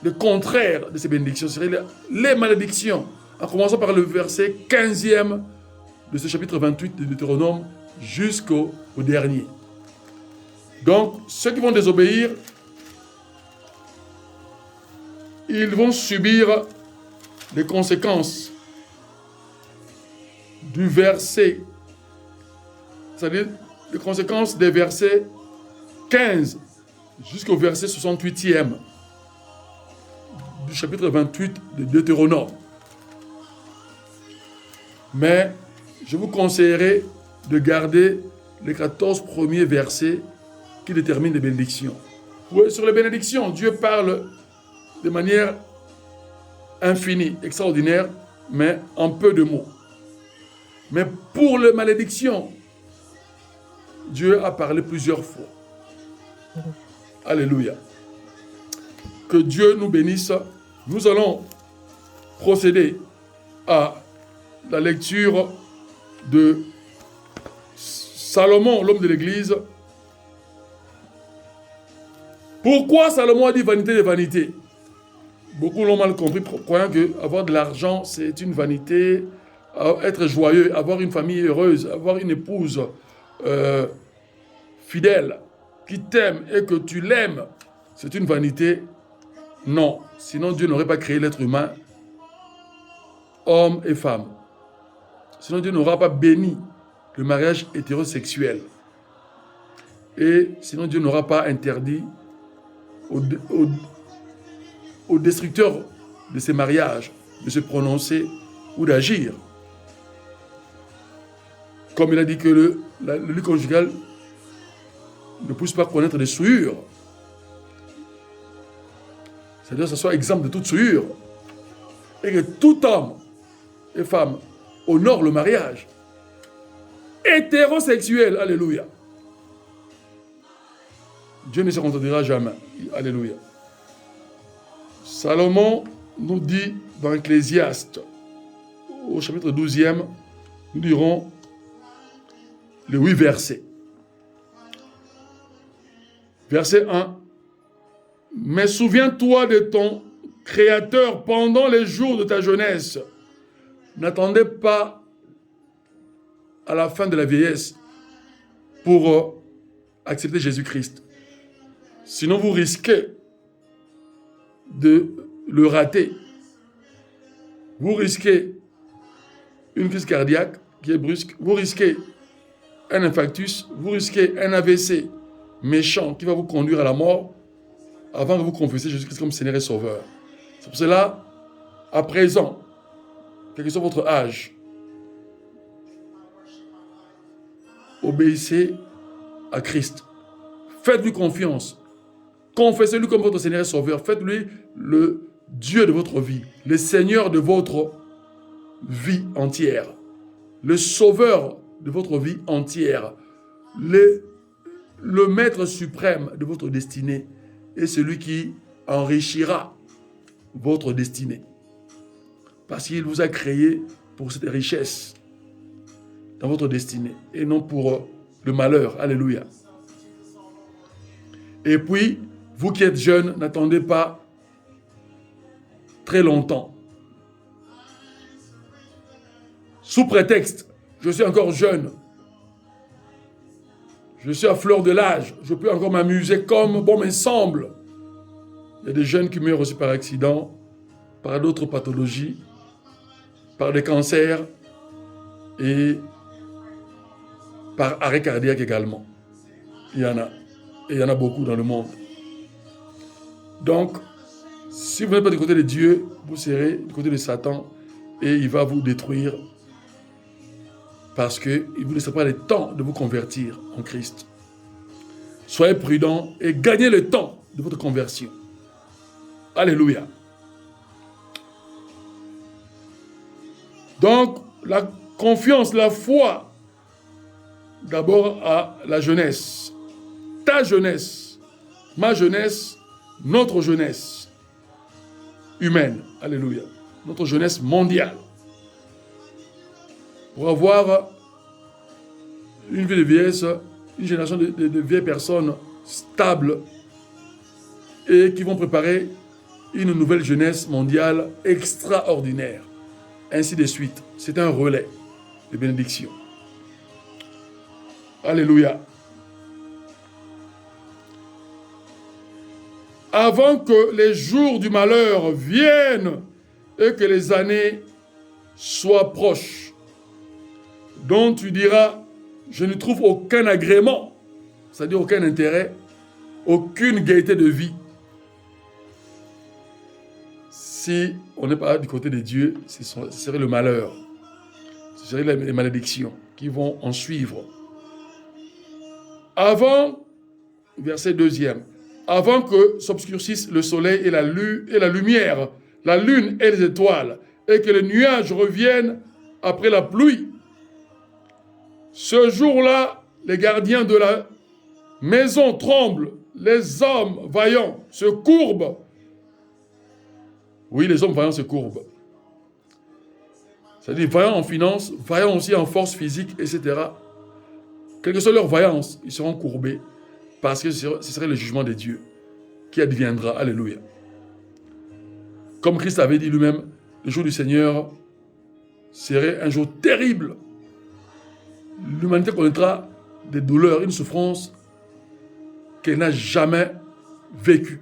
Le contraire de ces bénédictions serait les malédictions, en commençant par le verset 15e de ce chapitre 28 de Deutéronome jusqu'au dernier. Donc, ceux qui vont désobéir, ils vont subir les conséquences du verset, c'est-à-dire les conséquences des versets 15 jusqu'au verset 68e du chapitre 28 de Deutéronome. Mais je vous conseillerais de garder les 14 premiers versets qui déterminent les bénédictions. Oui, sur les bénédictions, Dieu parle de manière infinie, extraordinaire, mais en peu de mots. Mais pour les malédictions, Dieu a parlé plusieurs fois. Alléluia. Que Dieu nous bénisse. Nous allons procéder à la lecture de Salomon, l'homme de l'Église, Pourquoi Salomon a dit vanité des vanités? Beaucoup l'ont mal compris, croyant que avoir de l'argent, c'est une vanité, être joyeux, avoir une famille heureuse, avoir une épouse fidèle, qui t'aime et que tu l'aimes, c'est une vanité. Non, sinon Dieu n'aurait pas créé l'être humain, homme et femme. Sinon Dieu n'aura pas béni le mariage hétérosexuel. Et sinon Dieu n'aura pas interdit aux destructeurs de ces mariages de se prononcer ou d'agir. Comme il a dit que le lit conjugal ne puisse pas connaître des souillures. C'est-à-dire que ce soit exemple de toute souillure. Et que tout homme et femme honore le mariage. Hétérosexuel, alléluia. Dieu ne se contredira jamais. Alléluia. Salomon nous dit dans Ecclésiaste, au chapitre 12e, nous dirons les 8 versets. Verset 1. Mais souviens-toi de ton Créateur pendant les jours de ta jeunesse. N'attendez pas à la fin de la vieillesse pour accepter Jésus-Christ. Sinon, vous risquez de le rater. Vous risquez une crise cardiaque qui est brusque. Vous risquez un infarctus. Vous risquez un AVC méchant qui va vous conduire à la mort avant que vous confessiez Jésus-Christ comme Seigneur et Sauveur. C'est pour cela, à présent, quel que soit votre âge, obéissez à Christ. Faites-lui confiance. Confessez-lui comme votre Seigneur et Sauveur. Faites-lui le Dieu de votre vie, le Seigneur de votre vie entière, le Sauveur de votre vie entière, le Maître suprême de votre destinée et celui qui enrichira votre destinée. Parce qu'il vous a créé pour cette richesse dans votre destinée et non pour le malheur. Alléluia. Et puis, vous qui êtes jeunes, n'attendez pas très longtemps. Sous prétexte, je suis encore jeune. Je suis à fleur de l'âge. Je peux encore m'amuser comme bon me semble. Il y a des jeunes qui meurent aussi par accident, par d'autres pathologies, par des cancers et par arrêt cardiaque également. Il y en a. Et il y en a beaucoup dans le monde. Donc, si vous n'êtes pas du côté de Dieu, vous serez du côté de Satan et il va vous détruire parce qu'il ne vous laissera pas le temps de vous convertir en Christ. Soyez prudents et gagnez le temps de votre conversion. Alléluia. Donc, la confiance, la foi, d'abord à la jeunesse. Ta jeunesse, ma jeunesse, notre jeunesse humaine. Alléluia. Notre jeunesse mondiale. Pour avoir une vie de vieillesse, une génération de vieilles personnes stables et qui vont préparer une nouvelle jeunesse mondiale extraordinaire. Ainsi de suite. C'est un relais de bénédiction. Alléluia. Avant que les jours du malheur viennent et que les années soient proches, dont tu diras, je ne trouve aucun agrément, c'est-à-dire aucun intérêt, aucune gaieté de vie. Si on n'est pas du côté de Dieu, ce serait le malheur, ce serait les malédictions qui vont en suivre. Avant, verset 2e, avant que s'obscurcissent le soleil et la lumière, la lune et les étoiles, et que les nuages reviennent après la pluie. Ce jour-là, les gardiens de la maison tremblent, les hommes vaillants se courbent. Oui, les hommes vaillants se courbent. C'est-à-dire vaillants en finance, vaillants aussi en force physique, etc. Quelle que soit leur vaillance, ils seront courbés parce que ce serait le jugement de Dieu. qui adviendra. Alléluia. Comme Christ avait dit lui-même, le jour du Seigneur serait un jour terrible. L'humanité connaîtra des douleurs, une souffrance qu'elle n'a jamais vécue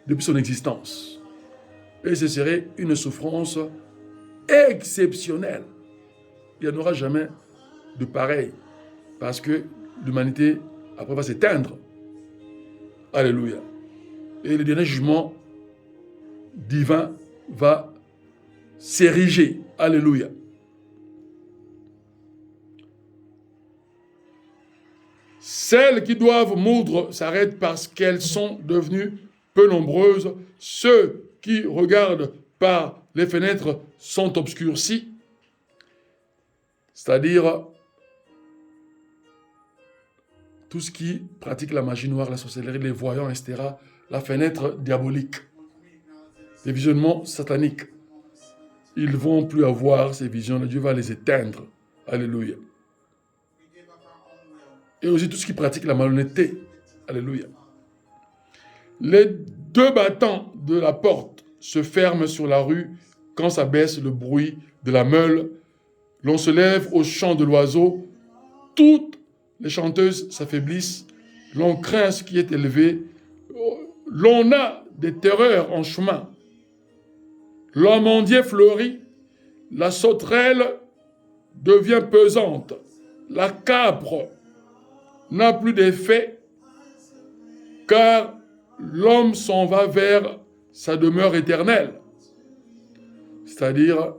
depuis son existence. Et ce serait une souffrance exceptionnelle. Il n'y en aura jamais de pareil, parce que l'humanité, après, va s'éteindre. Alléluia. Et le dernier jugement divin va s'ériger. Alléluia. Celles qui doivent moudre s'arrêtent parce qu'elles sont devenues peu nombreuses. Ceux qui regardent par les fenêtres sont obscurcis. C'est-à-dire tout ce qui pratique la magie noire, la sorcellerie, les voyants, etc. La fenêtre diabolique, les visionnements sataniques. Ils ne vont plus avoir ces visions. Dieu va les éteindre. Alléluia. Et aussi tout ce qui pratique la malhonnêteté. Alléluia. Les 2 battants de la porte se ferment sur la rue quand s'abaisse le bruit de la meule. L'on se lève au chant de l'oiseau. Toutes les chanteuses s'affaiblissent. L'on craint ce qui est élevé. L'on a des terreurs en chemin. L'amandier fleurit. La sauterelle devient pesante. La capre n'a plus d'effet, car l'homme s'en va vers sa demeure éternelle. C'est-à-dire,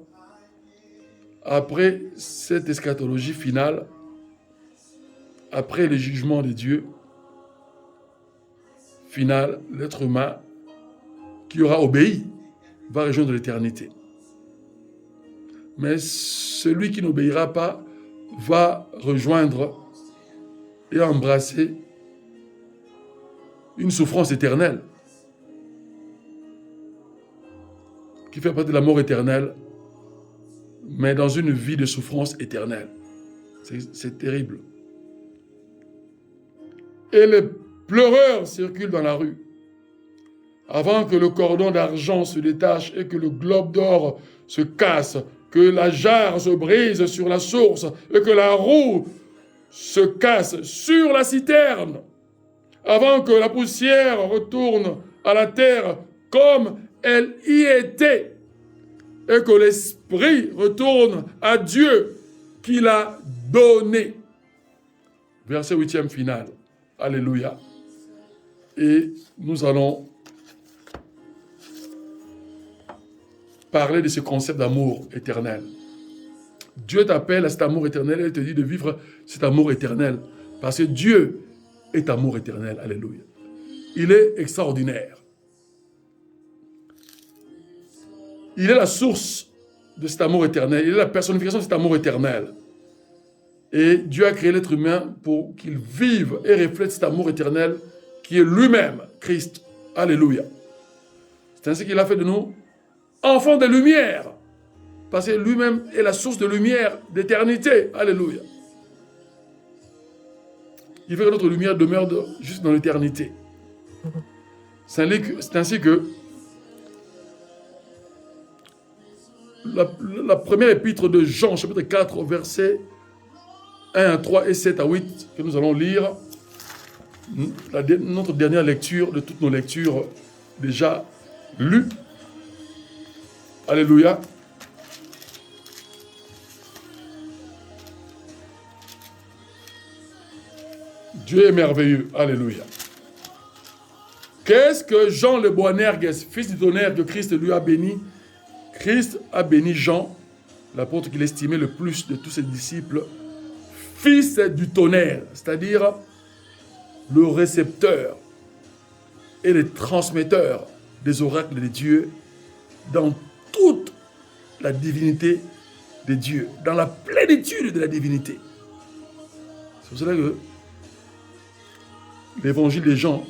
après cette eschatologie finale, après le jugement de Dieu final, l'être humain qui aura obéi va rejoindre l'éternité. Mais celui qui n'obéira pas va rejoindre et embrasser une souffrance éternelle qui fait partie de la mort éternelle, mais dans une vie de souffrance éternelle. C'est terrible. Et les pleureurs circulent dans la rue. Avant que le cordon d'argent se détache et que le globe d'or se casse, que la jarre se brise sur la source et que la roue se casse sur la citerne, avant que la poussière retourne à la terre comme elle y était, et que l'esprit retourne à Dieu qui l'a donné. Verset 8e final. Alléluia. Et nous allons parler de ce concept d'amour éternel. Dieu t'appelle à cet amour éternel et te dit de vivre cet amour éternel. Parce que Dieu est amour éternel. Alléluia. Il est extraordinaire. Il est la source de cet amour éternel. Il est la personnification de cet amour éternel. Et Dieu a créé l'être humain pour qu'il vive et reflète cet amour éternel qui est lui-même Christ. Alléluia. C'est ainsi qu'il a fait de nous enfants de lumière. Parce que lui-même est la source de lumière, d'éternité. Alléluia. Il veut que notre lumière demeure juste dans l'éternité. C'est ainsi que la première épître de Jean, chapitre 4, versets 1 à 3 et 7 à 8, que nous allons lire, notre dernière lecture de toutes nos lectures déjà lues. Alléluia. Dieu est merveilleux. Alléluia. Qu'est-ce que Jean le Boanerges, fils du tonnerre que Christ lui a béni? Christ a béni Jean, l'apôtre qu'il estimait le plus de tous ses disciples, fils du tonnerre, c'est-à-dire le récepteur et le transmetteur des oracles de Dieu dans toute la divinité de Dieu, dans la plénitude de la divinité. C'est pour cela que l'évangile de Jean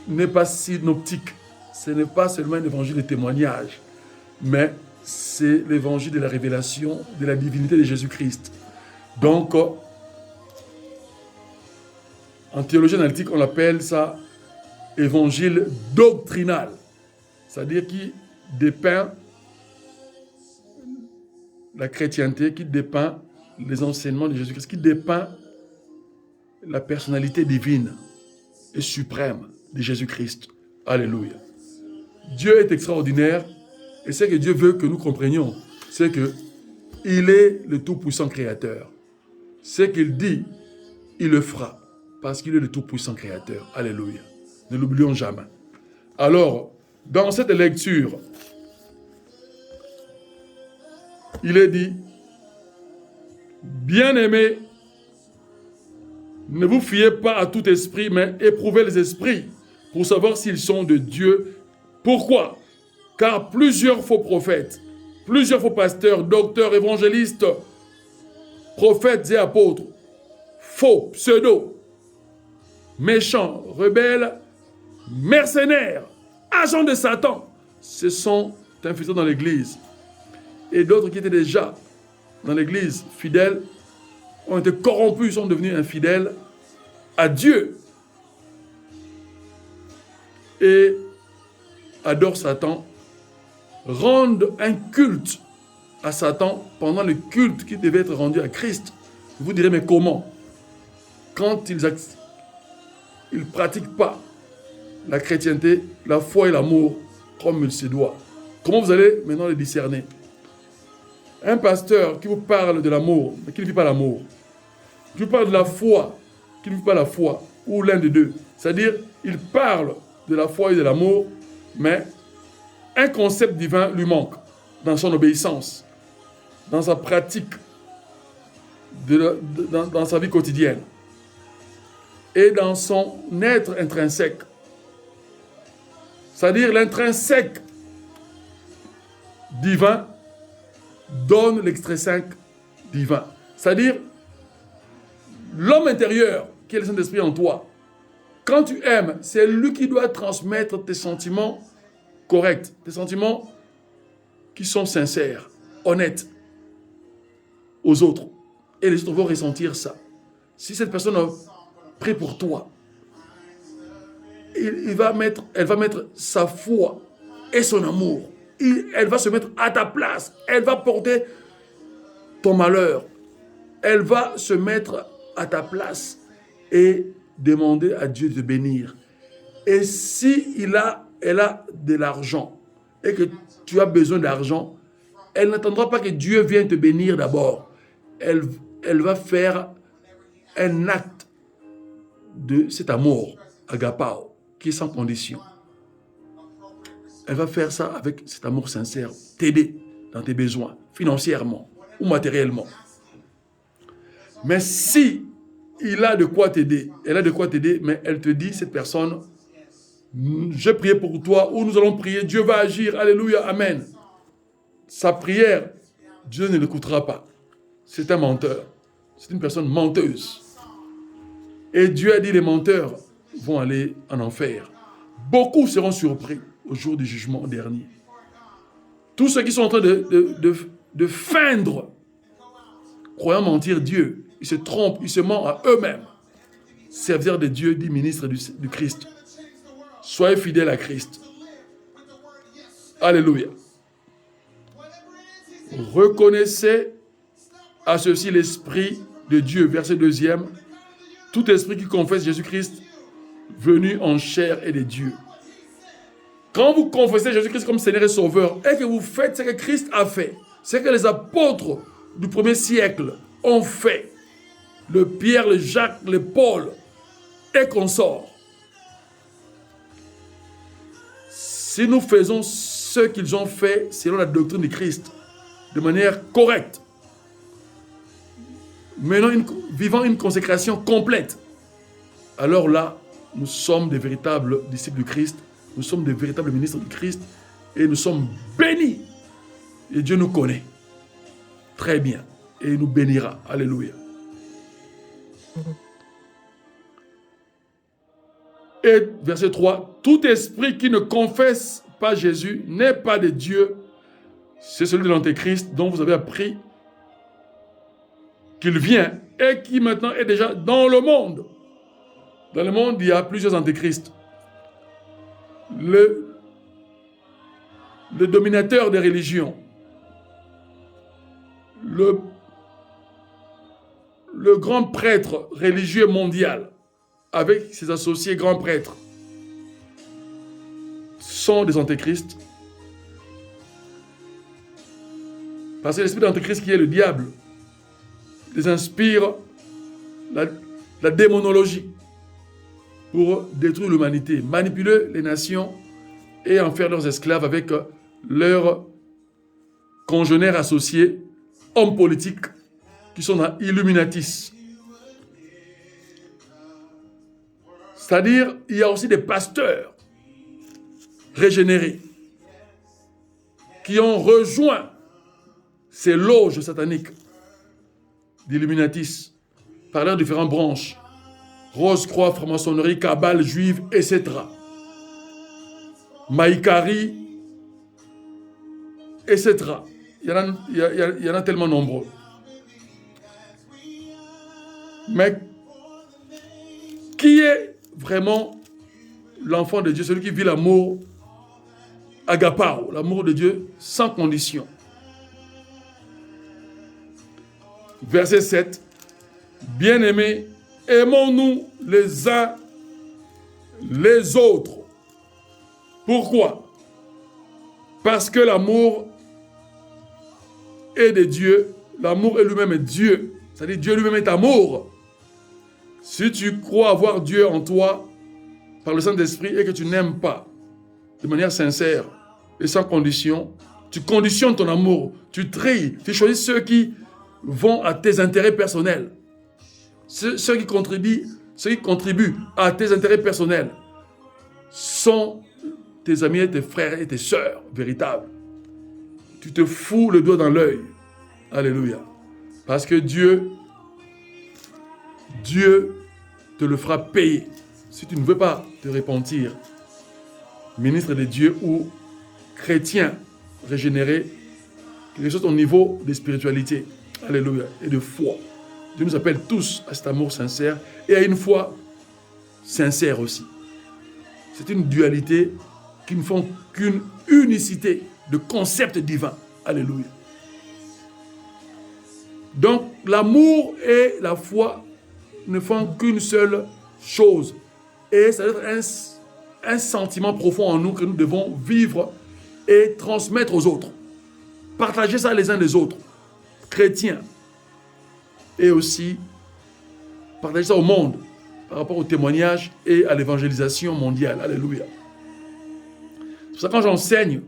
n'est pas synoptique. Ce n'est pas seulement un évangile de témoignage, mais c'est l'évangile de la révélation de la divinité de Jésus-Christ. Donc, En théologie analytique, on appelle ça évangile doctrinal. C'est-à-dire qui dépeint la chrétienté, qui dépeint les enseignements de Jésus-Christ, qui dépeint la personnalité divine et suprême de Jésus-Christ. Alléluia. Dieu est extraordinaire et ce que Dieu veut que nous comprenions, c'est que il est le tout-puissant créateur. Ce qu'il dit, il le fera parce qu'il est le tout-puissant créateur. Alléluia. Ne l'oublions jamais. Alors, dans cette lecture, il est dit, bien-aimés, ne vous fiez pas à tout esprit, mais éprouvez les esprits pour savoir s'ils sont de Dieu. Pourquoi? Car plusieurs faux prophètes, plusieurs faux pasteurs, docteurs, évangélistes, prophètes et apôtres, faux, pseudo, méchants, rebelles, mercenaires, agents de Satan, se sont infiltrés dans l'Église. Et d'autres qui étaient déjà dans l'Église fidèles ont été corrompus, sont devenus infidèles à Dieu et adorent Satan, rendent un culte à Satan pendant le culte qui devait être rendu à Christ. Vous direz, mais comment? Quand ils ne pratiquent pas la chrétienté, la foi et l'amour comme il se doit. Comment vous allez maintenant les discerner? Un pasteur qui vous parle de l'amour, mais qui ne vit pas l'amour, qui vous parle de la foi, qui ne vit pas la foi, ou l'un des deux. C'est-à-dire, il parle de la foi et de l'amour, mais un concept divin lui manque dans son obéissance, dans sa pratique, dans sa vie quotidienne et dans son être intrinsèque. C'est-à-dire l'intrinsèque divin donne l'extrinsèque divin. C'est-à-dire l'homme intérieur qui est le Saint-Esprit en toi. Quand tu aimes, c'est lui qui doit transmettre tes sentiments corrects, tes sentiments qui sont sincères, honnêtes aux autres. Et les autres vont ressentir ça. Si cette personne a pris pour toi, elle va mettre sa foi et son amour. Elle va se mettre à ta place. Elle va porter ton malheur. Elle va se mettre à ta place et demander à Dieu de te bénir. Et si elle a de l'argent et que tu as besoin d'argent, elle n'attendra pas que Dieu vienne te bénir d'abord. Elle va faire un acte de cet amour, agapao, qui est sans condition. Elle va faire ça avec cet amour sincère, t'aider dans tes besoins, financièrement ou matériellement. Mais si il a de quoi t'aider, elle a de quoi t'aider, mais elle te dit, cette personne, j'ai prié pour toi, ou nous allons prier, Dieu va agir, alléluia, amen. Sa prière, Dieu ne l'écoutera pas. C'est un menteur. C'est une personne menteuse. Et Dieu a dit, les menteurs vont aller en enfer. Beaucoup seront surpris au jour du jugement dernier. Tous ceux qui sont en train de feindre, croyant mentir Dieu, ils se trompent, ils se mentent à eux-mêmes. Serviteurs de Dieu, dit ministre du Christ. Soyez fidèles à Christ. Alléluia. Reconnaissez à ceci l'Esprit de Dieu. Verset 2e. Tout esprit qui confesse Jésus-Christ venu en chair et de Dieu. Quand vous confessez Jésus-Christ comme Seigneur et Sauveur et que vous faites ce que Christ a fait, ce que les apôtres du premier siècle ont fait, le Pierre, le Jacques, le Paul et consorts, si nous faisons ce qu'ils ont fait selon la doctrine de Christ, de manière correcte, vivant une consécration complète, alors là, nous sommes des véritables disciples du Christ, nous sommes des véritables ministres du Christ et nous sommes bénis. Et Dieu nous connaît très bien et il nous bénira. Alléluia. Et verset 3, tout esprit qui ne confesse pas Jésus n'est pas de Dieu. C'est celui de l'Antéchrist dont vous avez appris qu'il vient et qui maintenant est déjà dans le monde. Dans le monde, il y a plusieurs antéchrists. Le dominateur des religions, le grand prêtre religieux mondial, avec ses associés grands prêtres, sont des antéchrists. Parce que l'esprit d'antéchrist qui est le diable les inspire la démonologie pour détruire l'humanité, manipuler les nations et en faire leurs esclaves avec leurs congénères associés, hommes politiques qui sont dans Illuminatis. C'est-à-dire, il y a aussi des pasteurs régénérés qui ont rejoint ces loges sataniques d'Illuminatis par leurs différentes branches. Rose-Croix, franc-maçonnerie, cabale juive, etc. Maïkari, etc. Il y en a tellement nombreux. Mais qui est vraiment l'enfant de Dieu, celui qui vit l'amour agapao, l'amour de Dieu sans condition? Verset 7. Bien-aimés, aimons-nous les uns les autres. Pourquoi? Parce que l'amour est de Dieu. L'amour est lui-même Dieu. C'est-à-dire Dieu lui-même est amour. Si tu crois avoir Dieu en toi par le Saint-Esprit et que tu n'aimes pas de manière sincère et sans condition, tu conditionnes ton amour, tu tries, tu choisis ceux qui vont à tes intérêts personnels. Ceux qui contribuent à tes intérêts personnels sont tes amis et tes frères et tes sœurs véritables. Tu te fous le doigt dans l'œil. Alléluia. Parce que Dieu te le fera payer. Si tu ne veux pas te repentir, ministre de Dieu ou chrétien régénéré, quelque chose au niveau de spiritualité. Alléluia. Et de foi. Dieu nous appelle tous à cet amour sincère et à une foi sincère aussi. C'est une dualité qui ne font qu'une unicité de concept divin. Alléluia. Donc, l'amour et la foi ne font qu'une seule chose. Et ça doit être un sentiment profond en nous que nous devons vivre et transmettre aux autres. Partager ça les uns des autres. Chrétiens. Et aussi partager ça au monde par rapport au témoignage et à l'évangélisation mondiale. Alléluia. C'est pour ça que quand j'enseigne,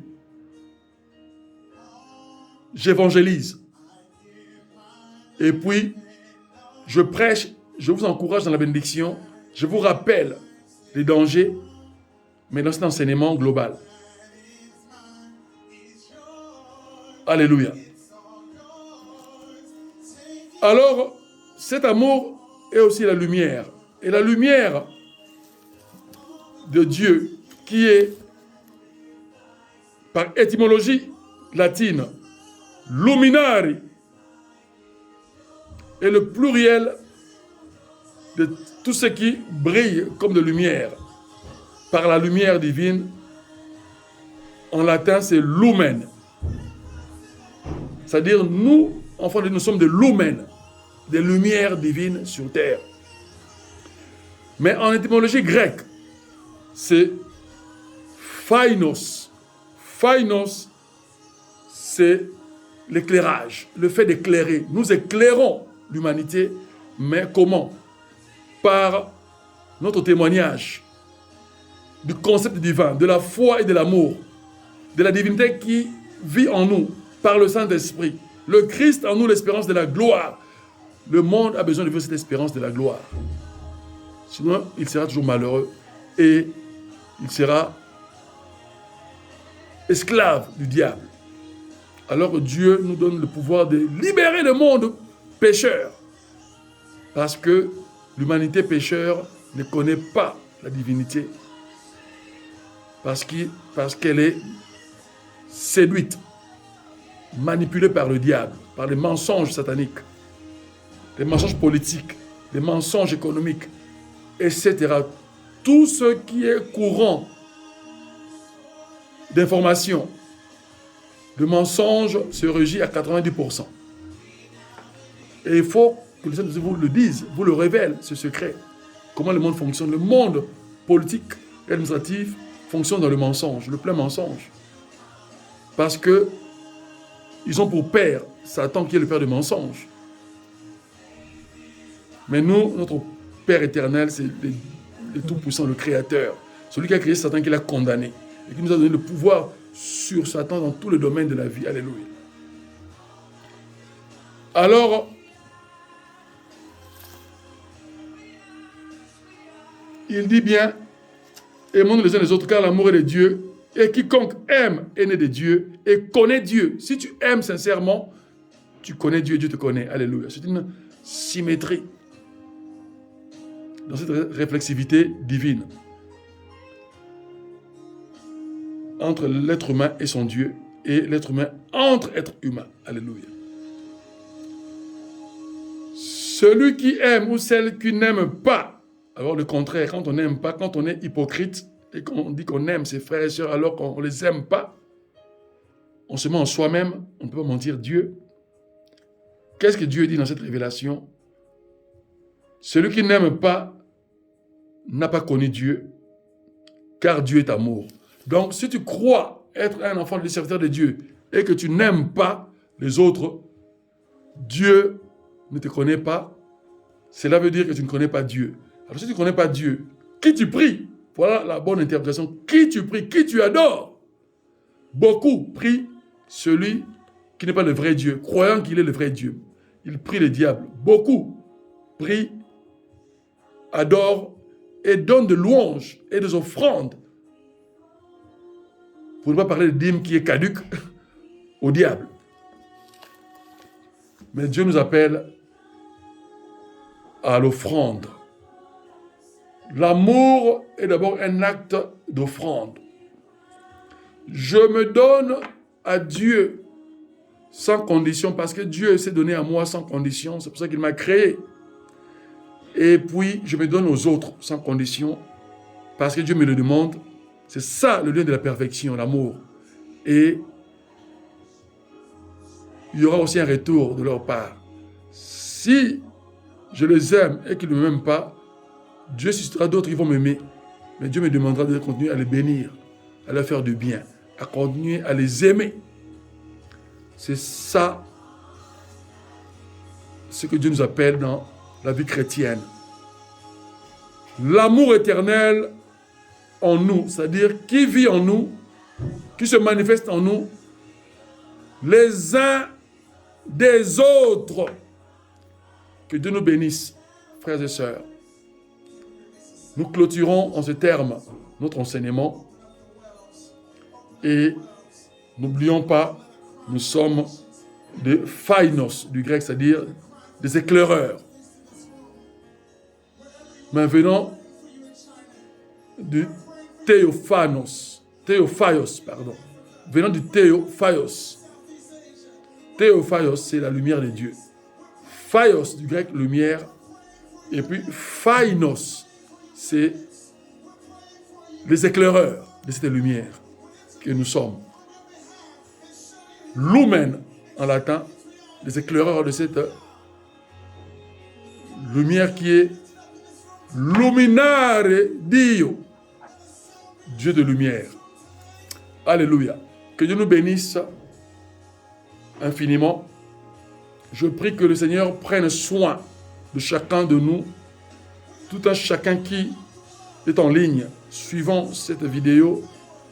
j'évangélise. Et puis, je prêche, je vous encourage dans la bénédiction, je vous rappelle les dangers, mais dans cet enseignement global. Alléluia. Alors, cet amour est aussi la lumière. Et la lumière de Dieu, qui est, par étymologie latine, luminari, est le pluriel de tout ce qui brille comme de lumière. Par la lumière divine, en latin, c'est lumen. C'est-à-dire, nous, enfants de Dieu, nous sommes des lumen, des lumières divines sur terre. Mais en étymologie grecque, c'est phainos. Phainos, c'est l'éclairage, le fait d'éclairer. Nous éclairons l'humanité, mais comment? Par notre témoignage du concept divin, de la foi et de l'amour, de la divinité qui vit en nous par le Saint-Esprit. Le Christ en nous, l'espérance de la gloire. Le monde a besoin de vivre cette espérance de la gloire. Sinon, il sera toujours malheureux et il sera esclave du diable. Alors que Dieu nous donne le pouvoir de libérer le monde pécheur. Parce que l'humanité pécheur ne connaît pas la divinité. Parce qu'elle est séduite, manipulée par le diable, par les mensonges sataniques, les mensonges politiques, les mensonges économiques, etc. Tout ce qui est courant d'information, de mensonge se régit à 90%. Et il faut que les gens vous le disent, vous le révèlent, ce secret. Comment le monde fonctionne. Le monde politique et administratif fonctionne dans le mensonge, le plein mensonge. Parce que ils ont pour père Satan qui est le père de mensonges. Mais nous, notre Père éternel, c'est le Tout-Puissant, le Créateur. Celui qui a créé Satan, qui l'a condamné. Et qui nous a donné le pouvoir sur Satan dans tous les domaines de la vie. Alléluia. Alors, il dit bien, aimons-nous les uns les autres, car l'amour est de Dieu. Et quiconque aime est né de Dieu et connaît Dieu. Si tu aimes sincèrement, tu connais Dieu, Dieu te connaît. Alléluia. C'est une symétrie dans cette réflexivité divine entre l'être humain et son Dieu et l'être humain entre êtres humains. Alléluia. Celui qui aime ou celle qui n'aime pas, alors le contraire, quand on n'aime pas, quand on est hypocrite, et qu'on dit qu'on aime ses frères et sœurs alors qu'on ne les aime pas, on se met en soi-même, on ne peut pas mentir Dieu. Qu'est-ce que Dieu dit dans cette révélation? Celui qui n'aime pas n'a pas connu Dieu, car Dieu est amour. Donc, si tu crois être un enfant du serviteur de Dieu et que tu n'aimes pas les autres, Dieu ne te connaît pas. Cela veut dire que tu ne connais pas Dieu. Alors, si tu ne connais pas Dieu, qui tu pries? Voilà la bonne interprétation. Qui tu pries, qui tu adores? Beaucoup prient celui qui n'est pas le vrai Dieu, croyant qu'il est le vrai Dieu. Ils prient le diable. Beaucoup prient, adorent et donnent de louanges et des offrandes. Pour ne pas parler de dîme qui est caduque au diable. Mais Dieu nous appelle à l'offrande. L'amour est d'abord un acte d'offrande. Je me donne à Dieu sans condition parce que Dieu s'est donné à moi sans condition. C'est pour ça qu'il m'a créé. Et puis, je me donne aux autres sans condition parce que Dieu me le demande. C'est ça le lien de la perfection, l'amour. Et il y aura aussi un retour de leur part. Si je les aime et qu'ils ne m'aiment pas, Dieu suscitera d'autres qui vont m'aimer. Mais Dieu me demandera de continuer à les bénir, à leur faire du bien, à continuer à les aimer. C'est ça ce que Dieu nous appelle dans la vie chrétienne. L'amour éternel en nous, c'est-à-dire qui vit en nous, qui se manifeste en nous, les uns des autres. Que Dieu nous bénisse, frères et sœurs. Nous clôturons en ce terme notre enseignement et n'oublions pas, nous sommes des phainos du grec, c'est-à-dire des éclaireurs. Mais venant du théophaios, venant du théophaios. Théophaios, c'est la lumière de Dieu. Phaios, du grec, lumière. Et puis, phainos, c'est les éclaireurs de cette lumière que nous sommes. Lumen, en latin, les éclaireurs de cette lumière qui est luminare Dio, Dieu de lumière. Alléluia. Que Dieu nous bénisse infiniment. Je prie que le Seigneur prenne soin de chacun de nous, tout un chacun qui est en ligne, suivant cette vidéo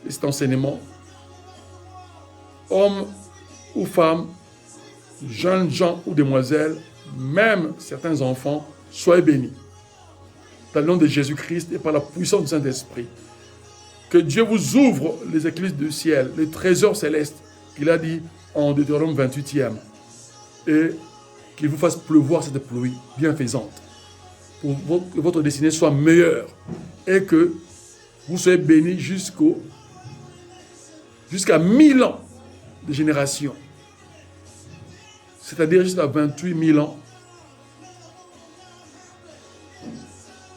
et cet enseignement. Hommes ou femmes, jeunes gens ou demoiselles, même certains enfants, soyez bénis. Dans le nom de Jésus-Christ et par la puissance du Saint-Esprit. Que Dieu vous ouvre les écluses du ciel, les trésors célestes, qu'il a dit en Deutéronome 28e. Et qu'il vous fasse pleuvoir cette pluie bienfaisante. Pour que votre destinée soit meilleure. Et que vous soyez bénis jusqu'à 1000 ans de génération. C'est-à-dire jusqu'à 28 000 ans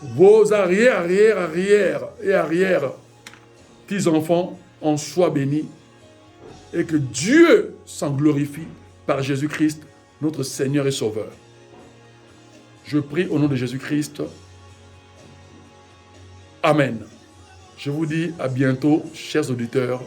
vos arrière petits-enfants en soient bénis et que Dieu s'en glorifie par Jésus-Christ, notre Seigneur et Sauveur. Je prie au nom de Jésus-Christ. Amen. Je vous dis à bientôt, chers auditeurs.